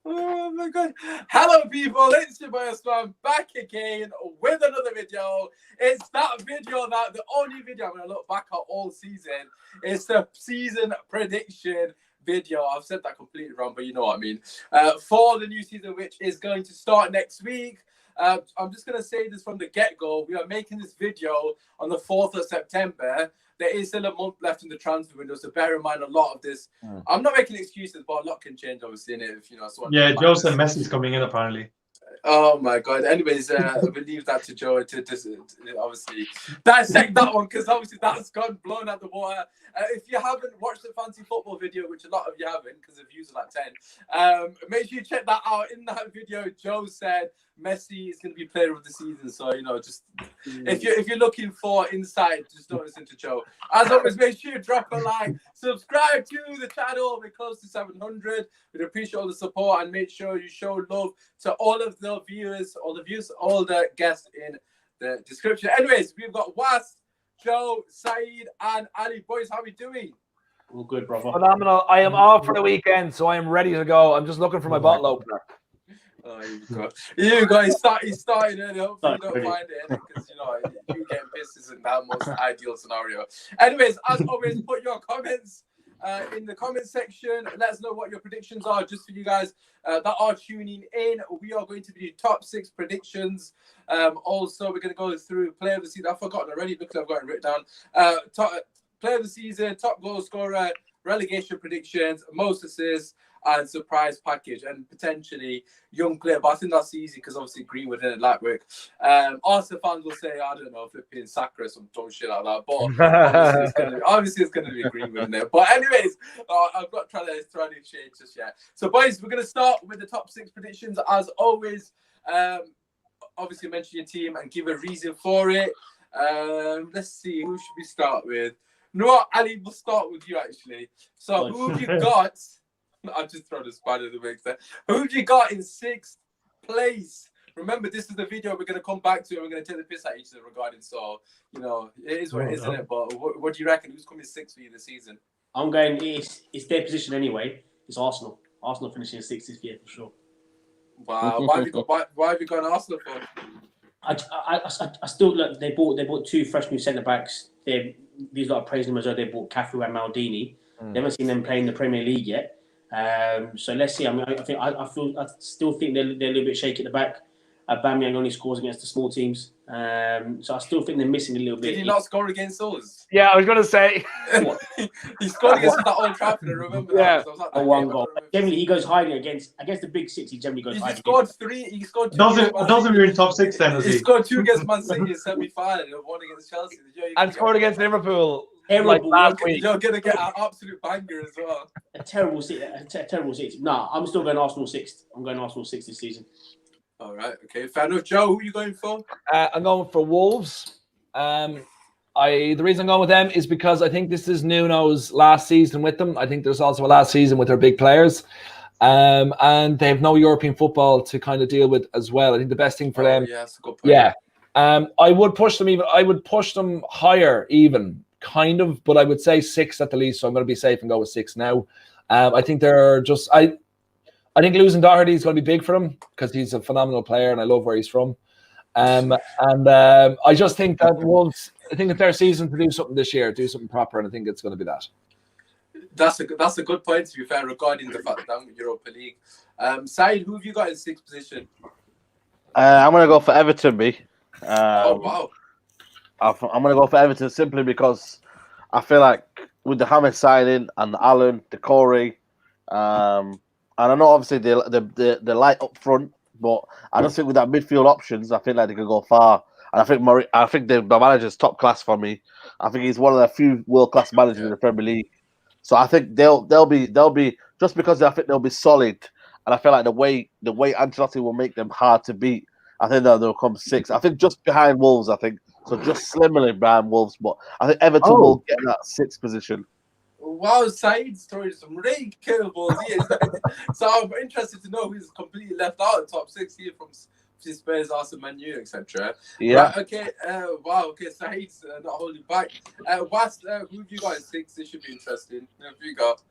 Oh my god. Hello people, it's your boy Usmaan back again with another video. It's that video the only video I'm going to look back at all season. It's the season prediction video. I've said that completely wrong, but you know what I mean. For the new season, which is going to start next week. I'm just going to say this from the get-go. We are making this video on the 4th of September. There is still a month left in the transfer window, so bear in mind a lot of this. I'm not making excuses, but a lot can change, obviously, in it. If you know, yeah, Joe said Messi's coming in apparently. Oh my god. Anyways, we'll leave that to Joe to obviously dissect that one, because obviously that's gone blown out the water. If you haven't watched the fancy football video, which a lot of you haven't because the views are like 10, make sure you check that out. In that video, Joe said Messi is going to be player of the season. So, you know, just if you're looking for insight, just don't listen to Joe. As always, make sure you drop a like, subscribe to the channel. We're close to 700. We'd appreciate all the support, and make sure you show love to all of the viewers, all the guests in the description. Anyways, we've got Was, Joe, Saeed, and Ali. Boys, how are we doing? All good, brother. Phenomenal. I am off for the weekend, so I am ready to go. I'm just looking for my bottle opener. Oh, you guys starting early. Hopefully you don't find it, because you know you getting pissed isn't that most ideal scenario. Anyways, as always, put your comments in the comment section. Let us know what your predictions are, just for you guys that are tuning in. We are going to be top 6 predictions. Also, we're going to go through player of the season. I've forgotten already because I've got it written down. Player of the season, top goal scorer, relegation predictions, most assists, and surprise package, and potentially young player. But I think that's easy because obviously Greenwood didn't like work. Arsenal fans will say, I don't know, flipping Saka or some dumb shit like that. But obviously it's gonna be Greenwood in there. But anyways, I'm not trying to change just yet. So boys, we're gonna start with the top 6 predictions as always. Obviously mention your team and give a reason for it. Let's see, who should we start with? You know what, Ali, we'll start with you actually. So who have you got? I'll just throw the spider in the mix there. Who have you got in 6th place? Remember, this is the video we're going to come back to, and we're going to take the piss at each other regarding. So, you know, it is what it is, isn't it? But what do you reckon? Who's coming 6th for you this season? I'm going, it's their position anyway. It's Arsenal. Arsenal finishing 6th this year for sure. Wow. Why have you gone Arsenal for? I still look. They bought 2 fresh new centre backs. These are praising them as though they bought Cafu and Maldini. They haven't seen them play in the Premier League yet. So let's see. I mean, I still think they're a little bit shaky at the back. Aubameyang only scores against the small teams, so I still think they're missing a little bit. Did he not score against us? Yeah, I was gonna say. He scored against that Old Trafford. I remember that. I was like, one goal. Generally, he goes hiding against the big 6. He generally goes hiding. He scored 3. He scored 2. Doesn't mean top 6 then, does he? He scored 2 against Man City in semi-final and 1 against Chelsea. And scored against Liverpool. Terrible. Last week. You're gonna get an absolute banger as well. A terrible 6. No, I'm still going Arsenal 6th. I'm going Arsenal 6th this season. All right, okay. Fair enough. Joe, who are you going for? I'm going for Wolves. The reason I'm going with them is because I think this is Nuno's last season with them. I think there's also a last season with their big players. And they have no European football to kind of deal with as well. I think the best thing for them. Yeah, that's a good point. Yeah. I would push them higher even, kind of, but I would say 6 at the least. So I'm going to be safe and go with 6 now. I think they're just I think losing Doherty is going to be big for him because he's a phenomenal player and I love where he's from. I just think that Wolves, I think it's their season to do something this year, do something proper, and I think it's going to be that. That's a good point, to be fair, regarding the fact that I'm with Europa League. Said, who have you got in 6th position? I'm going to go for Everton, B. Oh, wow. I'm going to go for Everton simply because I feel like with the Hammett signing and the Allen, the Corey, and I know obviously they're light up front, but I just think with that midfield options, I feel like they can go far. And I think the manager's top class for me. I think he's one of the few world class managers in the Premier League. So I think they'll be just because I think they'll be solid, and I feel like the way Ancelotti will make them hard to beat. I think they'll come 6th. I think just behind Wolves. I think so, just slimly behind Wolves. But I think Everton will get that 6th position. Wow, Saeed's throwing some really curveballs here. So I'm interested to know who's completely left out of the top 6 here from Spurs, Arsenal, Man U, etc. Yeah. Right, okay. Wow. Okay. Saeed's not holding back. Who have you got in 6? This should be interesting. Who have you got?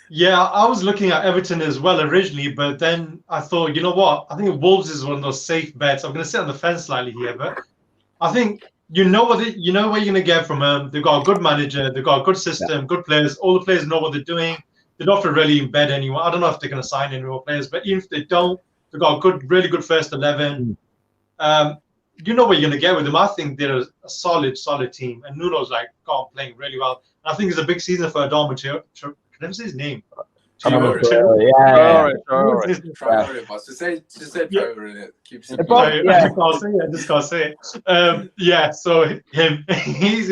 Yeah, I was looking at Everton as well originally, but then I thought, you know what? I think Wolves is one of those safe bets. I'm going to sit on the fence slightly here, but I think you know what you're going to get from them. They've got a good manager, they've got a good system, good players. All the players know what they're doing. They don't have to really embed anyone. I don't know if they're going to sign any more players, but even if they don't, they've got a good, really good first 11. You know what you're going to get with them. I think they're a solid team, and Nuno's like gone playing really well. I think it's a big season for Adama. Can I say his name? Traore. Yeah. Traore, boss. Just say Traore in it. Keep saying I just can't say it. Yeah, so him, he's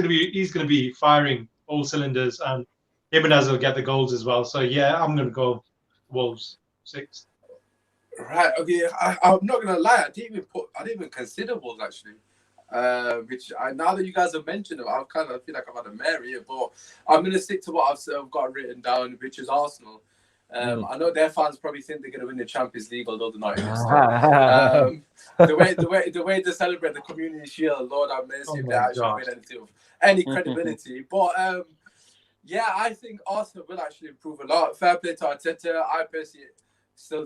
gonna be firing all cylinders, and Jimenez will get the goals as well. So yeah, I'm gonna go Wolves 6. Right. Okay. I'm not gonna lie. I didn't even consider Wolves actually. Which now that you guys have mentioned them, I feel like I've had a mare here, but I'm gonna stick to what I've got written down, which is Arsenal. I know their fans probably think they're going to win the Champions League, although they're not in it. The way they celebrate the Community Shield, Lord have mercy, if they actually win anything of any credibility. But yeah, I think Arsenal will actually improve a lot. Fair play to Arteta. I personally still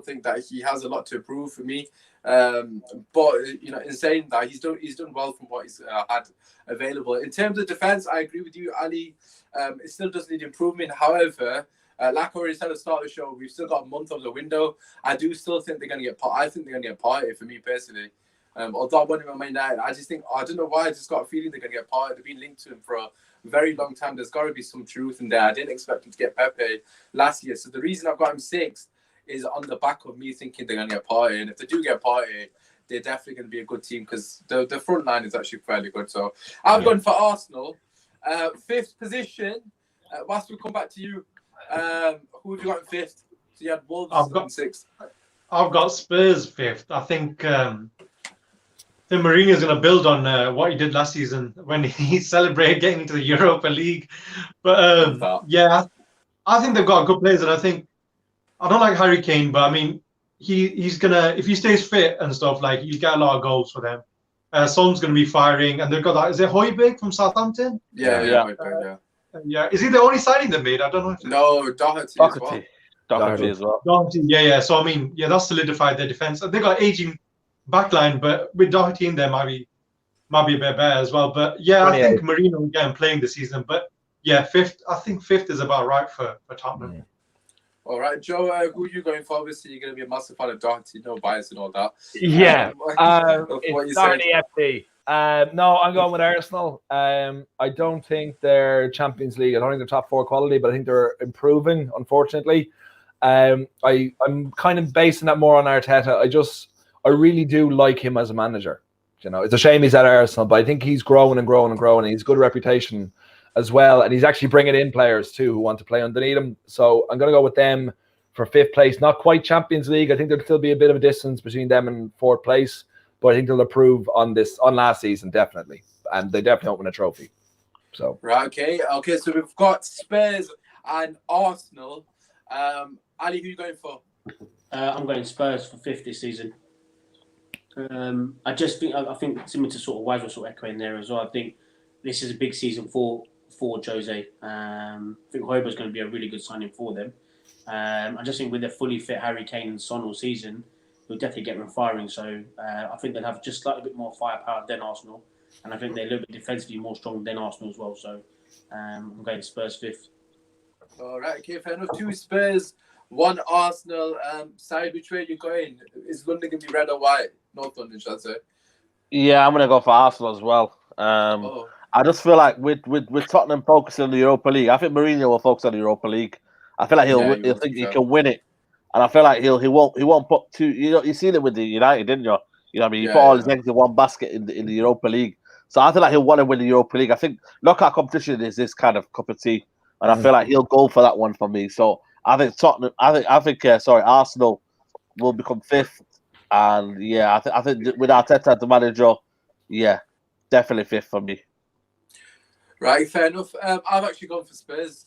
think that he has a lot to improve for me. But in saying that, he's done well from what he's had available. In terms of defense, I agree with you, Ali. It still does need improvement. However, like I already said at the start of the show, we've still got a month of the window. I do still think they're going to get I think they're going to get parted for me personally. Although I want him on Man United, I don't know why, I just got a feeling they're going to get parted. They've been linked to him for a very long time. There's got to be some truth in there. I didn't expect him to get Pepe last year. So the reason I've got him 6th is on the back of me thinking they're going to get parted. And if they do get parted, they're definitely going to be a good team because the front line is actually fairly good. So I've gone for Arsenal. 5th position. Whilst we come back to you, who have you got in 5th? So you had Wolves in 6th. I've got Spurs 5th. I think Mourinho's going to build on what he did last season when he celebrated getting into the Europa League. But yeah, I think they've got good players, and I don't like Harry Kane, but I mean he's gonna, if he stays fit and stuff, like he'll get a lot of goals for them. Son's going to be firing, and they've got that. Is it Højbjerg from Southampton? Yeah. Yeah, is he the only signing they made? I don't know. No, Doherty as well. Doherty, yeah. So I mean, yeah, that's solidified their defense. They got aging backline, but with Doherty in there, might be a bit better as well. But yeah, I think Mourinho will get him playing this season. But yeah, 5th. I think 5th is about right for Tottenham. All right, Joe, who are you going for? Obviously, you're going to be a massive fan of Doherty, no bias and all that. Yeah, it's Doherty FD. No, I'm going with Arsenal. I don't think they're Champions League. I don't think they're top 4 quality, but I think they're improving, unfortunately. I'm kind of basing that more on Arteta. I really do like him as a manager. It's a shame he's at Arsenal, but I think he's growing and growing and growing, and he's a good reputation as well. And he's actually bringing in players too who want to play underneath him. So I'm going to go with them for 5th place. Not quite Champions League. I think there'll still be a bit of a distance between them and 4th place. But I think they'll improve on last season, definitely. And they definitely don't win a trophy. So right, okay. So we've got Spurs and Arsenal. Ali, who are you going for? I'm going Spurs for 5th this season. I think similar to sort of Wise was sort of echoing there as well. I think this is a big season for Jose. I think Højbjerg's going to be a really good signing for them. I just think with a fully fit Harry Kane and Son all season, he'll definitely get them firing. So I think they'll have just slightly bit more firepower than Arsenal. And I think they're a little bit defensively more strong than Arsenal as well. So I'm going Spurs 5th. All right, okay, fair enough. 2 Spurs, 1 Arsenal. Side, which way are you going? Is London going to be red or white? North London, should I say? Yeah, I'm going to go for Arsenal as well. I just feel like with Tottenham focusing on the Europa League, I think Mourinho will focus on the Europa League. I feel like he'll think he can win it, and I feel like he won't put two. You seen it with the United, didn't you? You know what I mean? He put all his eggs in one basket in the Europa League. So I feel like he'll want to win the Europa League. I think knockout competition is this kind of cup of tea, and I feel like he'll go for that one for me. So I think Arsenal will become 5th, and yeah, I think with Arteta the manager, yeah, definitely 5th for me. Right, fair enough. I've actually gone for Spurs.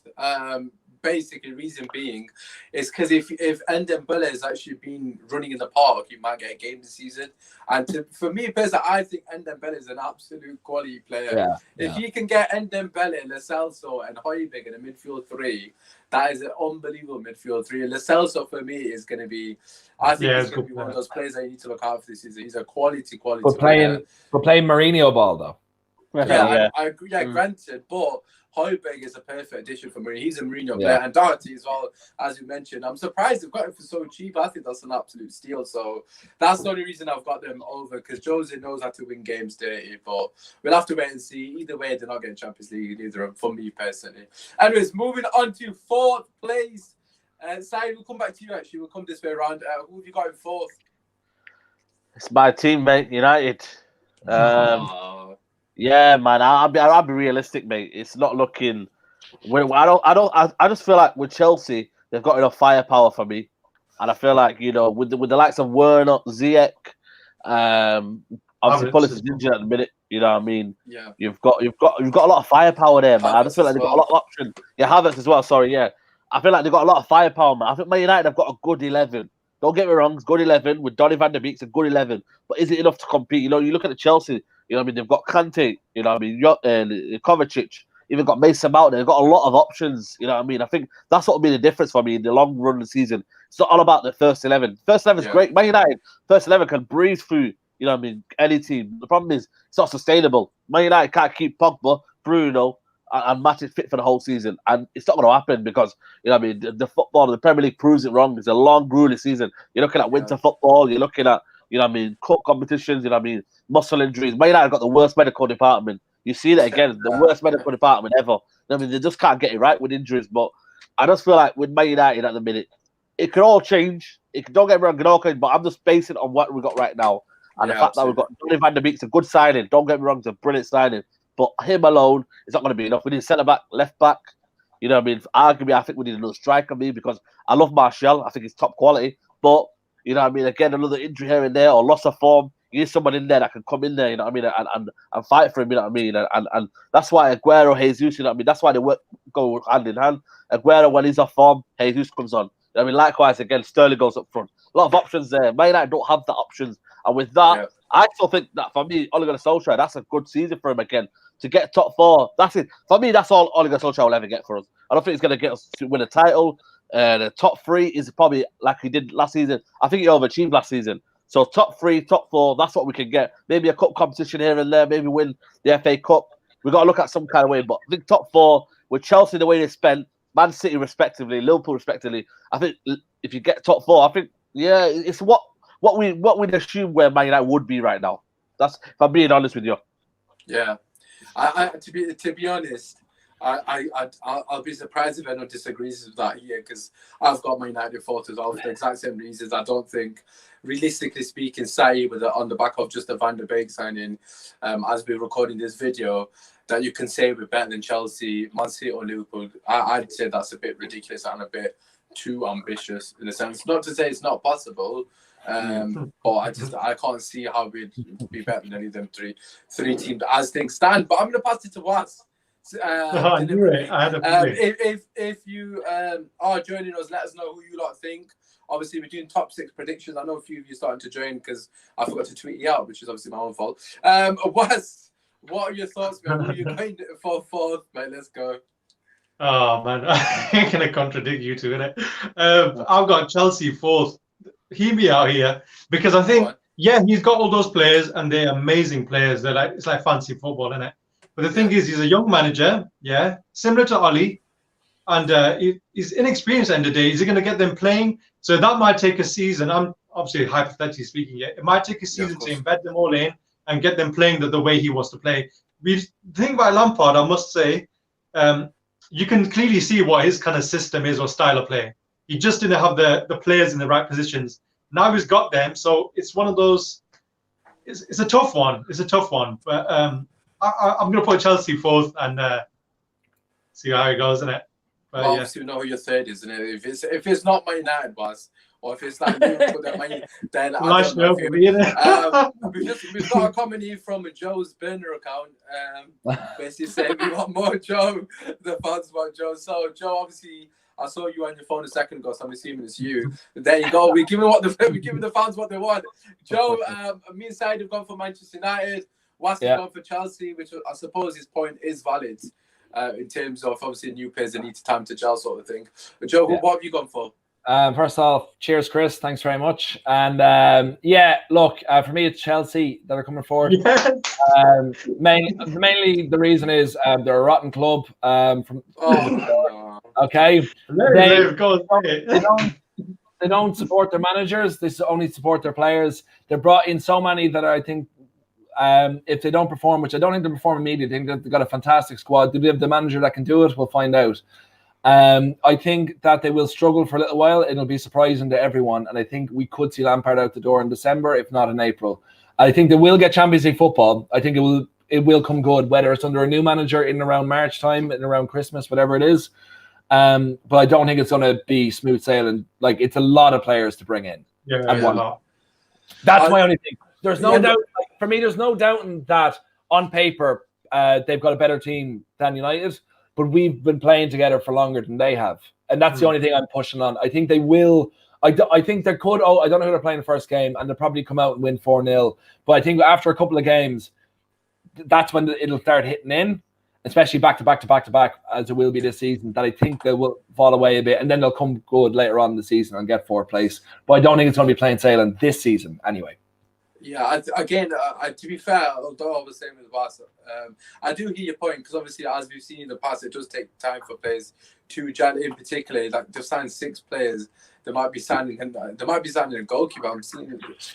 basically, reason being is because if Ndembele has actually been running in the park, he might get a game this season. And for me personally, I think Ndembele is an absolute quality player. If you can get Ndembele, Lo Celso, and Højbjerg in a midfield three, that is an unbelievable midfield three. Lo Celso for me is going to be, I think he's going to be one of those players that you need to look out for this season. He's a quality player. We're playing Mourinho ball though. I agree. Yeah, granted, but Højbjerg is a perfect addition for Mourinho. He's a Mourinho player, and Doherty as well, as you mentioned. I'm surprised they've got him for so cheap. I think that's an absolute steal. So that's the only reason I've got them over, because Jose knows how to win games dirty. But we'll have to wait and see. Either way, they're not getting Champions League either, for me personally. Anyways, moving on to fourth place. Sai, we'll come back to you actually. We'll come this way around. Who have you got in fourth? It's my team, mate. United. Yeah, man. I'll be realistic, mate. It's not looking. I just feel like with Chelsea, they've got enough firepower for me, and I feel like, you know, with the likes of Werner, Ziyech, obviously Pulisic is injured at the minute. You know what I mean? Yeah. You've got a lot of firepower there, man. I just feel like they've got a lot of options. Yeah, Havertz as well. Sorry, yeah. I feel like they've got a lot of firepower, man. I think Man United have got a good 11. Don't get me wrong, it's good 11 with Donny van der Beek's a good 11, but is it enough to compete? You know, you look at the Chelsea. You know what I mean? They've got Kante, you know what I mean? Kovacic, even got Mason Mount. They've got a lot of options, you know what I mean? I think that's what will be the difference for me in the long run of the season. It's not all about the first 11. First 11 is great. Man United, first 11 can breeze through, you know what I mean, any team. The problem is it's not sustainable. Man United can't keep Pogba, Bruno, and Matic fit for the whole season. And it's not going to happen because, you know what I mean, the football, the Premier League proves it wrong. It's a long, grueling season. You're looking at winter football. You're looking at, you know what I mean, cup competitions, you know what I mean, muscle injuries. Man United got the worst medical department. You see that again, the worst medical department ever. You know what I mean, they just can't get it right with injuries. But I just feel like with Man United at the minute, it could all change. Don't get me wrong, it all change, but I'm just basing it on what we got right now. And the fact that we've got Donny van der Beek's a good signing. Don't get me wrong, it's a brilliant signing. But him alone, it's not going to be enough. We need centre-back, left-back. You know what I mean? Arguably, I think we need another striker, because I love Martial. I think he's top quality. But, you know what I mean, again, another injury here and there or loss of form. You need someone in there that can come in there, you know what I mean, and fight for him, you know what I mean? And that's why Aguero, Jesus, you know what I mean? That's why they go hand in hand. Aguero, when he's off form, Jesus comes on. You know what I mean? Likewise, again, Sterling goes up front. A lot of options there. Man United don't have the options. And with that, I still think that for me, Ole Gunnar Solskjaer, that's a good season for him again. To get top four, that's it. For me, that's all Ole Gunnar Solskjaer will ever get for us. I don't think he's going to get us to win a title. The top three is probably like he did last season. I think he overachieved last season. So top three, top four, that's what we can get. Maybe a cup competition here and there. Maybe win the FA Cup. We've got to look at some kind of way. But I think top four, with Chelsea the way they spent, Man City respectively, Liverpool respectively, I think if you get top four, I think, yeah, it's what we'd assume where Man United would be right now. That's, if I'm being honest with you. Yeah. To be honest, I'll be surprised if anyone disagrees with that here, because I've got Man United fourth as well for the exact same reasons. I don't think, realistically speaking, Saï on the back of just a Van der Beek signing, as we're recording this video, that you can say we're better than Chelsea, Man City or Liverpool. I'd say that's a bit ridiculous and a bit too ambitious in a sense. Not to say it's not possible, but I can't see how we'd be better than any of them three teams as things stand. But I'm going to pass it to Was. If you are joining us, let us know who you lot think. Obviously, we're doing top 6 predictions. I know a few of you starting to join because I forgot to tweet you out, which is obviously my own fault. Was, what are your thoughts, man? Who are you going for fourth, mate? Let's go. Oh man, I'm gonna contradict you two, innit? I've got Chelsea fourth. Hear me out here, because I think, he's got all those players and they're amazing players. They're like, it's like fancy football, innit? But the thing is, he's a young manager, similar to Oli, and he's inexperienced at the end of the day. Is he going to get them playing? So that might take a season. I'm obviously hypothetically speaking, it might take a season to embed them all in and get them playing the way he wants to play. The thing about Lampard, I must say, you can clearly see what his kind of system is or style of play. He just didn't have the players in the right positions. Now he's got them, so it's one of those. It's a tough one. It's a tough one, but I'm going to put Chelsea fourth and see how it goes, isn't it? Well, obviously, we know who your third is, isn't it? If it's not Man United, boss, or if it's like Liverpool, then I don't know. We've got a comment here from Joe's burner account. Basically saying we want more Joe. The fans want Joe. So Joe, obviously, I saw you on your phone a second ago, so I'm assuming it's you. There you go. We're giving the fans what they want. Joe, me and Said have gone for Manchester United. Wasi gone for Chelsea, which I suppose his point is valid in terms of obviously new players that need time to gel, sort of thing. But Joe, what have you gone for? First off, cheers, Chris. Thanks very much. And look, for me, it's Chelsea that are coming forward. Yes. Mainly the reason is they're a rotten club. Okay, they don't support their managers. They only support their players. They brought in so many that I think if they don't perform, which I don't think they perform immediately, I think that they've got a fantastic squad. Do they have the manager that can do it? We'll find out. I think that they will struggle for a little while. It'll be surprising to everyone. And I think we could see Lampard out the door in December, if not in April. I think they will get Champions League football. I think it will come good, whether it's under a new manager in around March time, in around Christmas, whatever it is. But I don't think it's going to be smooth sailing. Like, it's a lot of players to bring in. That's my only thing. There's no doubt. Like, for me, there's no doubting that on paper they've got a better team than United. But we've been playing together for longer than they have. And that's the only thing I'm pushing on. I think they will. I think they could. I don't know who they're playing the first game, and they'll probably come out and win 4-0. But I think after a couple of games, that's when it'll start hitting in, especially back to back, as it will be this season, that I think they will fall away a bit. And then they'll come good later on in the season and get fourth place. But I don't think it's going to be plain sailing this season anyway. Yeah, to be fair, although I was saying with Barca, I do hear your point, because obviously, as we've seen in the past, it does take time for players to gel. In particular, like they've signed 6 players. They might be signing a goalkeeper. I'm seeing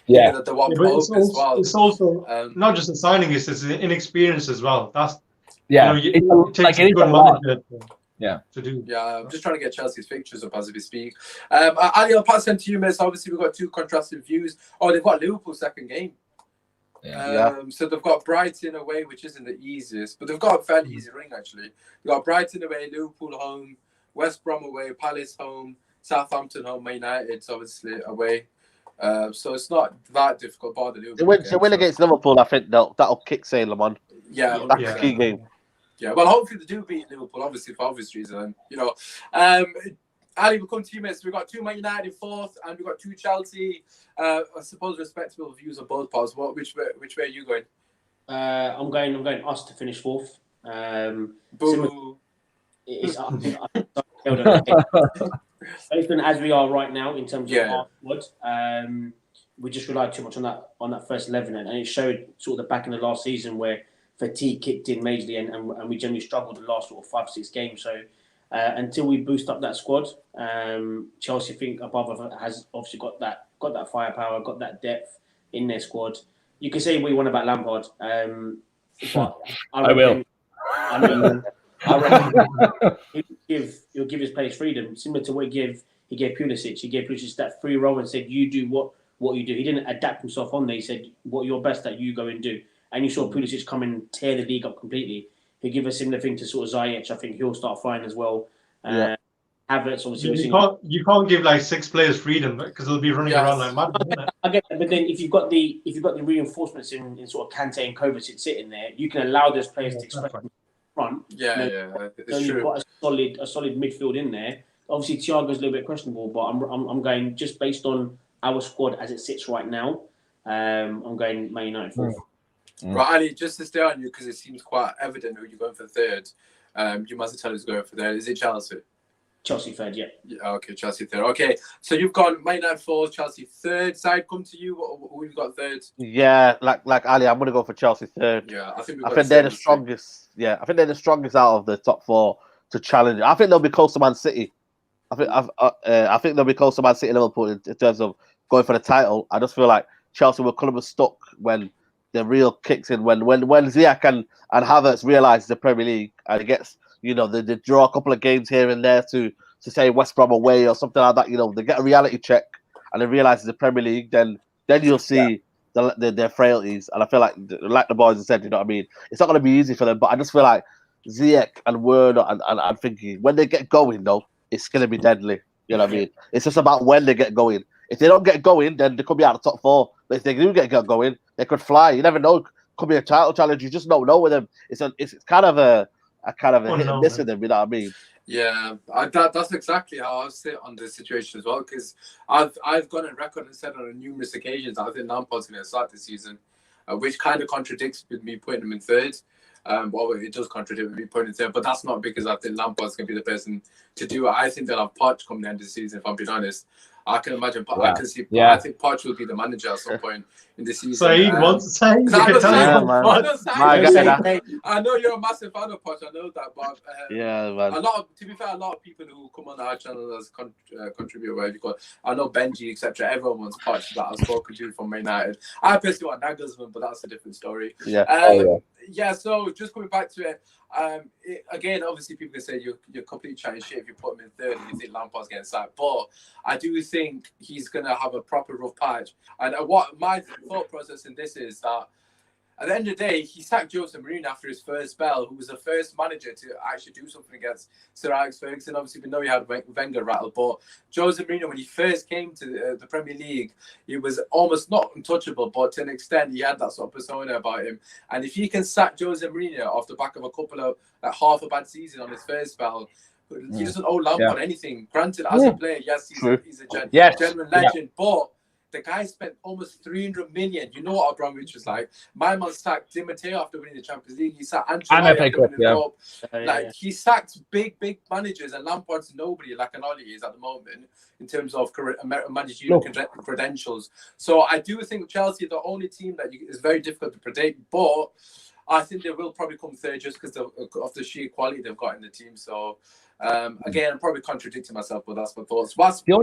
that they want Pope as well. It's also not just a signing; it's an inexperience as well. That's it takes a good manager to do. Yeah, I'm just trying to get Chelsea's fixtures up as we speak. Ali, I'll pass them to you, miss. Obviously, we've got 2 contrasting views. Oh, they've got Liverpool's second game. So they've got Brighton away, which isn't the easiest, but they've got a fairly easy ring, actually. They've got Brighton away, Liverpool home, West Brom away, Palace home, Southampton home, Man United's obviously away. So it's not that difficult. Bar the Liverpool the win against Liverpool, I think that'll kick Salem on. Yeah, that's the key game. Yeah, well, hopefully they do beat Liverpool, obviously, for obvious reasons. Ali, we'll come to you, miss. We've got 2 Man United in 4th, and we've got 2 Chelsea. I suppose respectable views on both parts. Which way are you going? I'm going us to finish 4th. Boo. As we are right now in terms of our squad, we just relied too much on that first 11, and it showed sort of the back in the last season where fatigue kicked in majorly, and we generally struggled the last sort of 5-6 games. So until we boost up that squad, Chelsea, I think above has obviously got that firepower, got that depth in their squad. You can say what you want about Lampard, but I will. I reckon he'll give his players freedom, similar to what he gave Pulisic. He gave Pulisic that free role and said, "You do what you do." He didn't adapt himself on there. He said, "What you're best at, you go and do." And you saw Pulisic come and tear the league up completely. He'll give a similar thing to sort of Ziyech. I think he'll start flying as well. Havertz, obviously. You can't give like 6 players freedom because they'll be running around like mad. I get that, but then if you've got the reinforcements in sort of Kante and Kovacic sitting there, you can allow those players to express front. It's true. You've got a solid midfield in there. Obviously, Thiago's a little bit questionable, but I'm going just based on our squad as it sits right now. I'm going Man United 4th. Right, Ali, just to stay on you, because it seems quite evident who you're going for 3rd. You must tell us going for 3rd. Is it Chelsea? Chelsea 3rd, yeah. Okay, Chelsea 3rd. Okay, so you've gone Man United 4th, Chelsea 3rd. Side, come to you. Who have you got 3rd? Yeah, like Ali, I'm going to go for Chelsea 3rd. Yeah, I think they're the strongest. Yeah, I think they're the strongest out of the top 4 to challenge. I think they'll be close to Man City. I think they'll be close to Man City and Liverpool in terms of going for the title. I just feel like Chelsea will come stuck when the real kicks in, when Ziyech and Havertz realise the Premier League and it gets, they draw a couple of games here and there to say West Brom away or something like that. They get a reality check and they realise it's the Premier League. Then you'll see their frailties. And I feel like the boys have said, you know what I mean? It's not going to be easy for them, but I just feel like Ziyech and Werner and thinking when they get going though, it's going to be deadly. You know what I mean? It's just about when they get going. If they don't get going, then they could be out of the top 4. But if they do get going, they could fly. You never know. Could be a title challenge. You just don't know with them. It's kind of a hit and miss with them. You know what I mean? Yeah, that's exactly how I sit on this situation as well. Because I've gone on record and said on numerous occasions I think Lampard's going to start this season, which kind of contradicts with me putting him in third. Well, it does contradict with me putting him in third, but that's not because I think Lampard's going to be the person to do it. I think they'll have Poch come the end of the season. If I'm being honest, I can imagine. I can see. I think Poch will be the manager at some point in the season. So he wants to say, I know you're a massive fan of Poch. I know that, but man. To be fair, a lot of people who come on our channel as contribute, whatever you call it, I know Benji, etc. Everyone wants Poch that I've spoken to from Man United. I personally want Nagelsmann, but that's a different story. Yeah. So just coming back to it, again, obviously people can say you're completely chatting shit if you put him in third and you think Lampard's getting sacked, but I do think he's going to have a proper rough patch. And what my thought process in this is that at the end of the day, he sacked Jose Mourinho after his first spell, who was the first manager to actually do something against Sir Alex Ferguson. Obviously, we know he had Wenger rattle, but Jose Mourinho, when he first came to the Premier League, he was almost not untouchable, but to an extent, he had that sort of persona about him. And if he can sack Jose Mourinho off the back of a couple of half a bad season on his first spell, he doesn't owe Lampard anything. Granted, as a player, yes, he's a genuine legend, but the guy spent almost 300 million. You know what Abramovich was like. My man sacked Di Matteo after winning the Champions League. He sacked Ancelotti after winning the Cup. He sacked big managers, and Lampard's nobody like an Ollie is at the moment in terms of managerial credentials. So I do think Chelsea are the only team that is very difficult to predict, but I think they will probably come third just because of the sheer quality they've got in the team. So again, I'm probably contradicting myself, but that's my thoughts. Go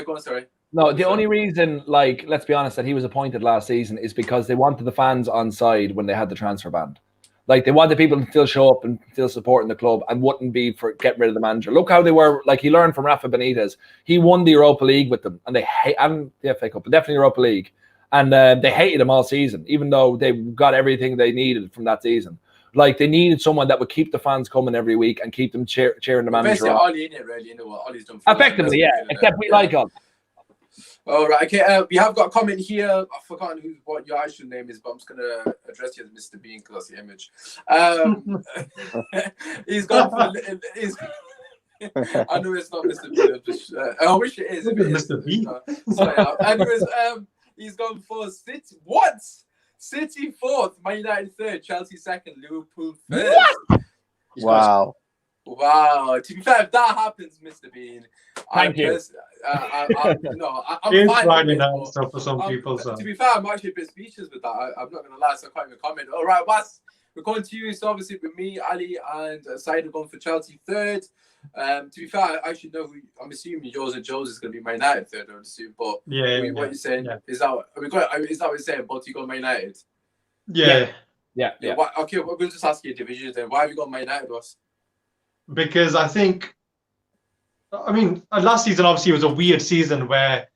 on, sorry. No, the only reason, let's be honest, that he was appointed last season is because they wanted the fans on side when they had the transfer ban. They wanted people to still show up and still supporting the club and wouldn't be for getting rid of the manager. Look how they were. He learned from Rafa Benitez. He won the Europa League with them, and and the FA Cup, but definitely Europa League. And they hated him all season, even though they got everything they needed from that season. They needed someone that would keep the fans coming every week and keep them cheering the manager. Basically, Ollie in it, really. You know what Ollie's done. Effectively, yeah. Except we like Ollie. All right, okay. We have got a comment here. I've forgotten what your actual name is, but I'm just going to address you as Mr. Bean because that's the image. He's gone for... I know it's not Mr. Bean. I wish it is. Mr. Bean. Anyways, he's gone for City. What? City fourth, Man United third, Chelsea second, Liverpool first. Wow. Wow. To be fair, if that happens, Mr. Bean, Thank you. I'm fine with that stuff for some people. So. To be fair, I'm actually a bit speechless with that. I'm not going to lie, so I can't even comment. All right, Wes, we're going to you. So obviously with me, Ali, and Said are going for Chelsea third. To be fair, I actually know who. I'm assuming Jose is going to be Man United third, I would assume. But what are you saying? Yeah. Is that what you're saying? Both you got Man United? Yeah. Okay, we'll just ask you divisions then. Why have you got Man United, Wes? Because I think, last season obviously was a weird season where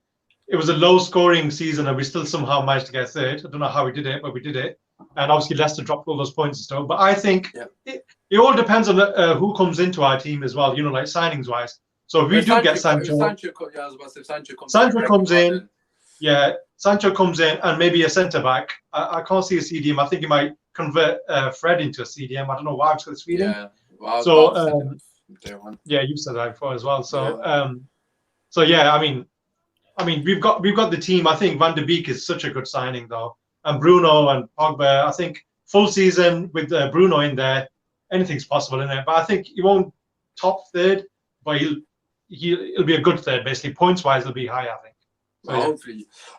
it was a low-scoring season and we still somehow managed to get third. I don't know how we did it, but we did it. And obviously Leicester dropped all those points and stuff. But I think it all depends on who comes into our team as well, signings-wise. So if we do get Sancho... Sancho comes in. Yeah, Sancho comes in and maybe a centre-back. I can't see a CDM. I think he might convert Fred into a CDM. I don't know why. I've got Sweden. Yeah. Well, so you said that before as well. So we've got the team. I think Van de Beek is such a good signing though, and Bruno and Pogba. I think full season with Bruno in there, anything's possible in there. But I think he won't top third, but he'll be a good third. Basically, points wise, he'll be high. I think. So, well,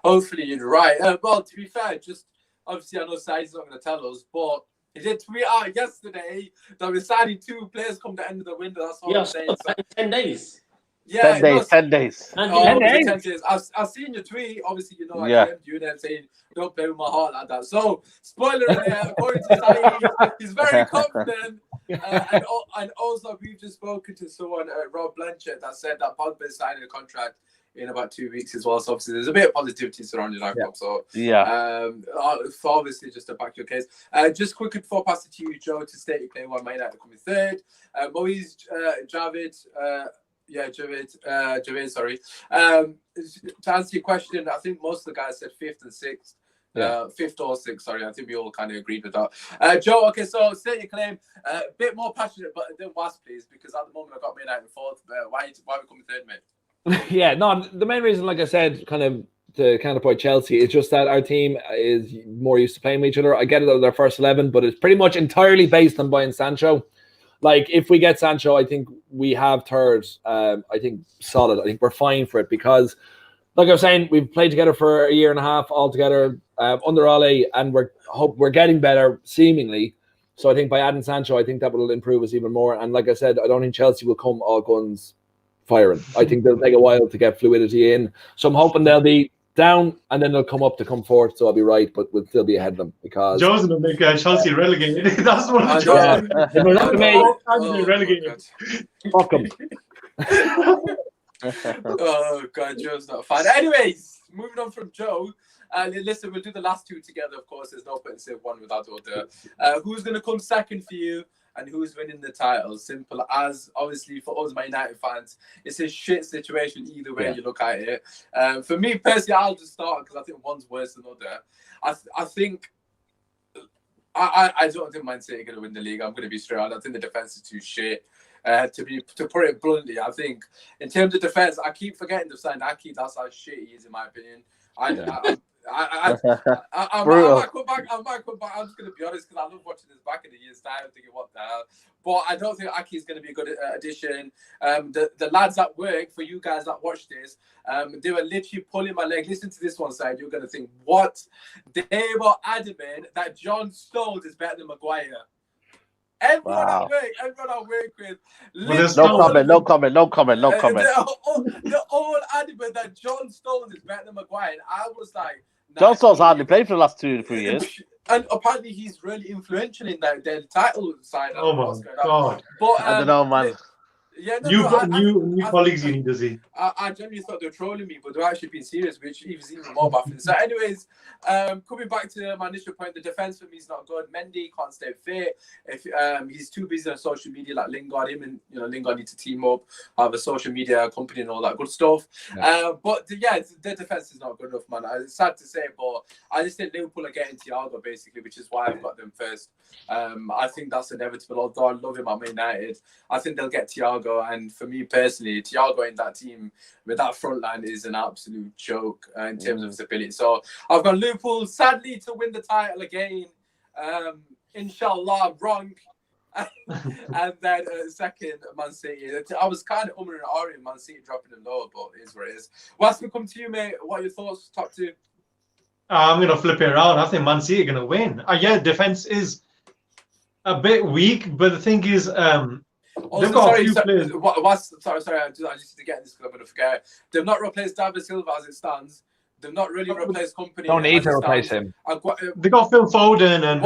hopefully you're right. Well, to be fair, just obviously I know Said's not going to tell us, but he did tweet out yesterday that we're signing 2 players come the end of the window. That's all I'm saying. So, 10 days. Yeah, 10 days. 10 days. I've seen your tweet. Obviously, I DM'd you and saying, don't play with my heart like that. So, spoiler alert, according to Said, he's very confident. And also, we've just spoken to someone, Rob Blanchett, that said that Pogba is signing a contract in about 2 weeks as well. So obviously there's a bit of positivity surrounding that club. So obviously just to back your case. Just quickly before I pass it to you, Joe, to state your claim why Man United coming third. Moise, Javed, sorry. To answer your question, I think most of the guys said 5th and 6th. Yeah. Fifth or sixth, sorry. I think we all kind of agreed with that. Joe, okay, so state your claim. A bit more passionate, but then Wasp, please, because at the moment I've got Man United fourth. Why are we coming third, mate? Yeah, no, the main reason, like I said, kind of to counterpoint Chelsea, is just that our team is more used to playing with each other. I get it out their first 11, but it's pretty much entirely based on buying Sancho. Like, if we get Sancho, I think we have third. I think solid. I think we're fine for it because, like I was saying, we've played together for a year and a half all together under Ole, and we're getting better seemingly. So I think by adding Sancho, I think that will improve us even more. And like I said, I don't think Chelsea will come all guns firing. I think they'll take a while to get fluidity in. So I'm hoping they'll be down and then they'll come fourth. So I'll be right, but we'll still be ahead of them because Joe's gonna make Chelsea relegated. That's what I'm yeah. Joe's relegated. Fuck them. Oh God, Joe's not fine. Anyways, moving on from Joe. Listen, we'll do the last two together. Of course, there's no point in saying one without the other. Who's gonna come second for you, and who's winning the title? Simple as. Obviously, for us, Man United fans, it's a shit situation either way you look at it. For me personally, I'll just start because I think one's worse than the other. I think. I don't think Man City are going to win the league. I'm going to be straight on. I think the defense is too shit. To put it bluntly, I think in terms of defense, I keep forgetting to sign Aki. That's how shit he is, in my opinion. I might come back. I'm just going to be honest because I love watching this back in the year's time, thinking what the hell. But I don't think Aki is going to be a good addition. The lads at work, for you guys that watch this, they were literally pulling my leg. Listen to this one side. You're going to think, what? They were adamant that John Stones is better than Maguire. Everyone I work with. No comment. They're all adamant that John Stones is better than Maguire. And I was like, nah, John Stones hardly played for the last 2 to 3 years. And apparently he's really influential in their title side. Oh my God. But, I don't know, man. You've got new colleagues you need to see. I genuinely thought they were trolling me, but they're actually being serious, which is even more baffling. So, anyways, coming back to my initial point, the defense for me is not good. Mendy can't stay fit. If he's too busy on social media, like Lingard, Lingard needs to team up, have a social media company and all that good stuff. Yeah. But the defense is not good enough, man. It's sad to say, but I just think Liverpool are getting Thiago basically, which is why I've got them first. I think that's inevitable. Although I love him at Man United, I think they'll get Thiago. And for me personally, Thiago in that team with that front line is an absolute joke in terms of his ability. So I've got Liverpool sadly to win the title again. Inshallah, I'm wrong. And then second, Man City. I was kind of umming and ahhing Man City dropping them lower, but it is what it is. What's going to come to you, mate? What are your thoughts? Top two? I'm going to flip it around. I think Man City are going to win. Defense is a bit weak, but the thing is, they've got a few players. Sorry, I just need to get this because I'm going to forget. They've not replaced David Silva as it stands. They've not really replaced Company. Don't need to replace him. They got Phil Foden and.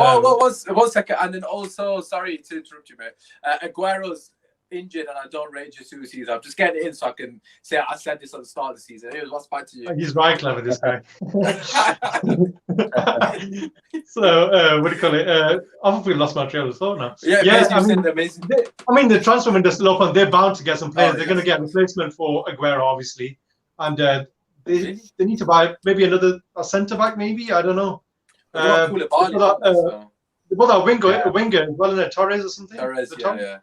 One second, and then also, sorry to interrupt you, mate. Aguero's injured, and I don't rate Jesus either. I'm just getting it in so I can say I said this at the start of the season. Anyways, what's back to you? He's right clever, this guy. So, what do you call it? I think we lost my trail of thought now. The transfer window is still open. They're bound to get some players. They're going to get a replacement for Aguero, obviously, and they need to buy maybe a centre back. Maybe I don't know. They bought that winger as well, in Torres or something. Torres, yeah.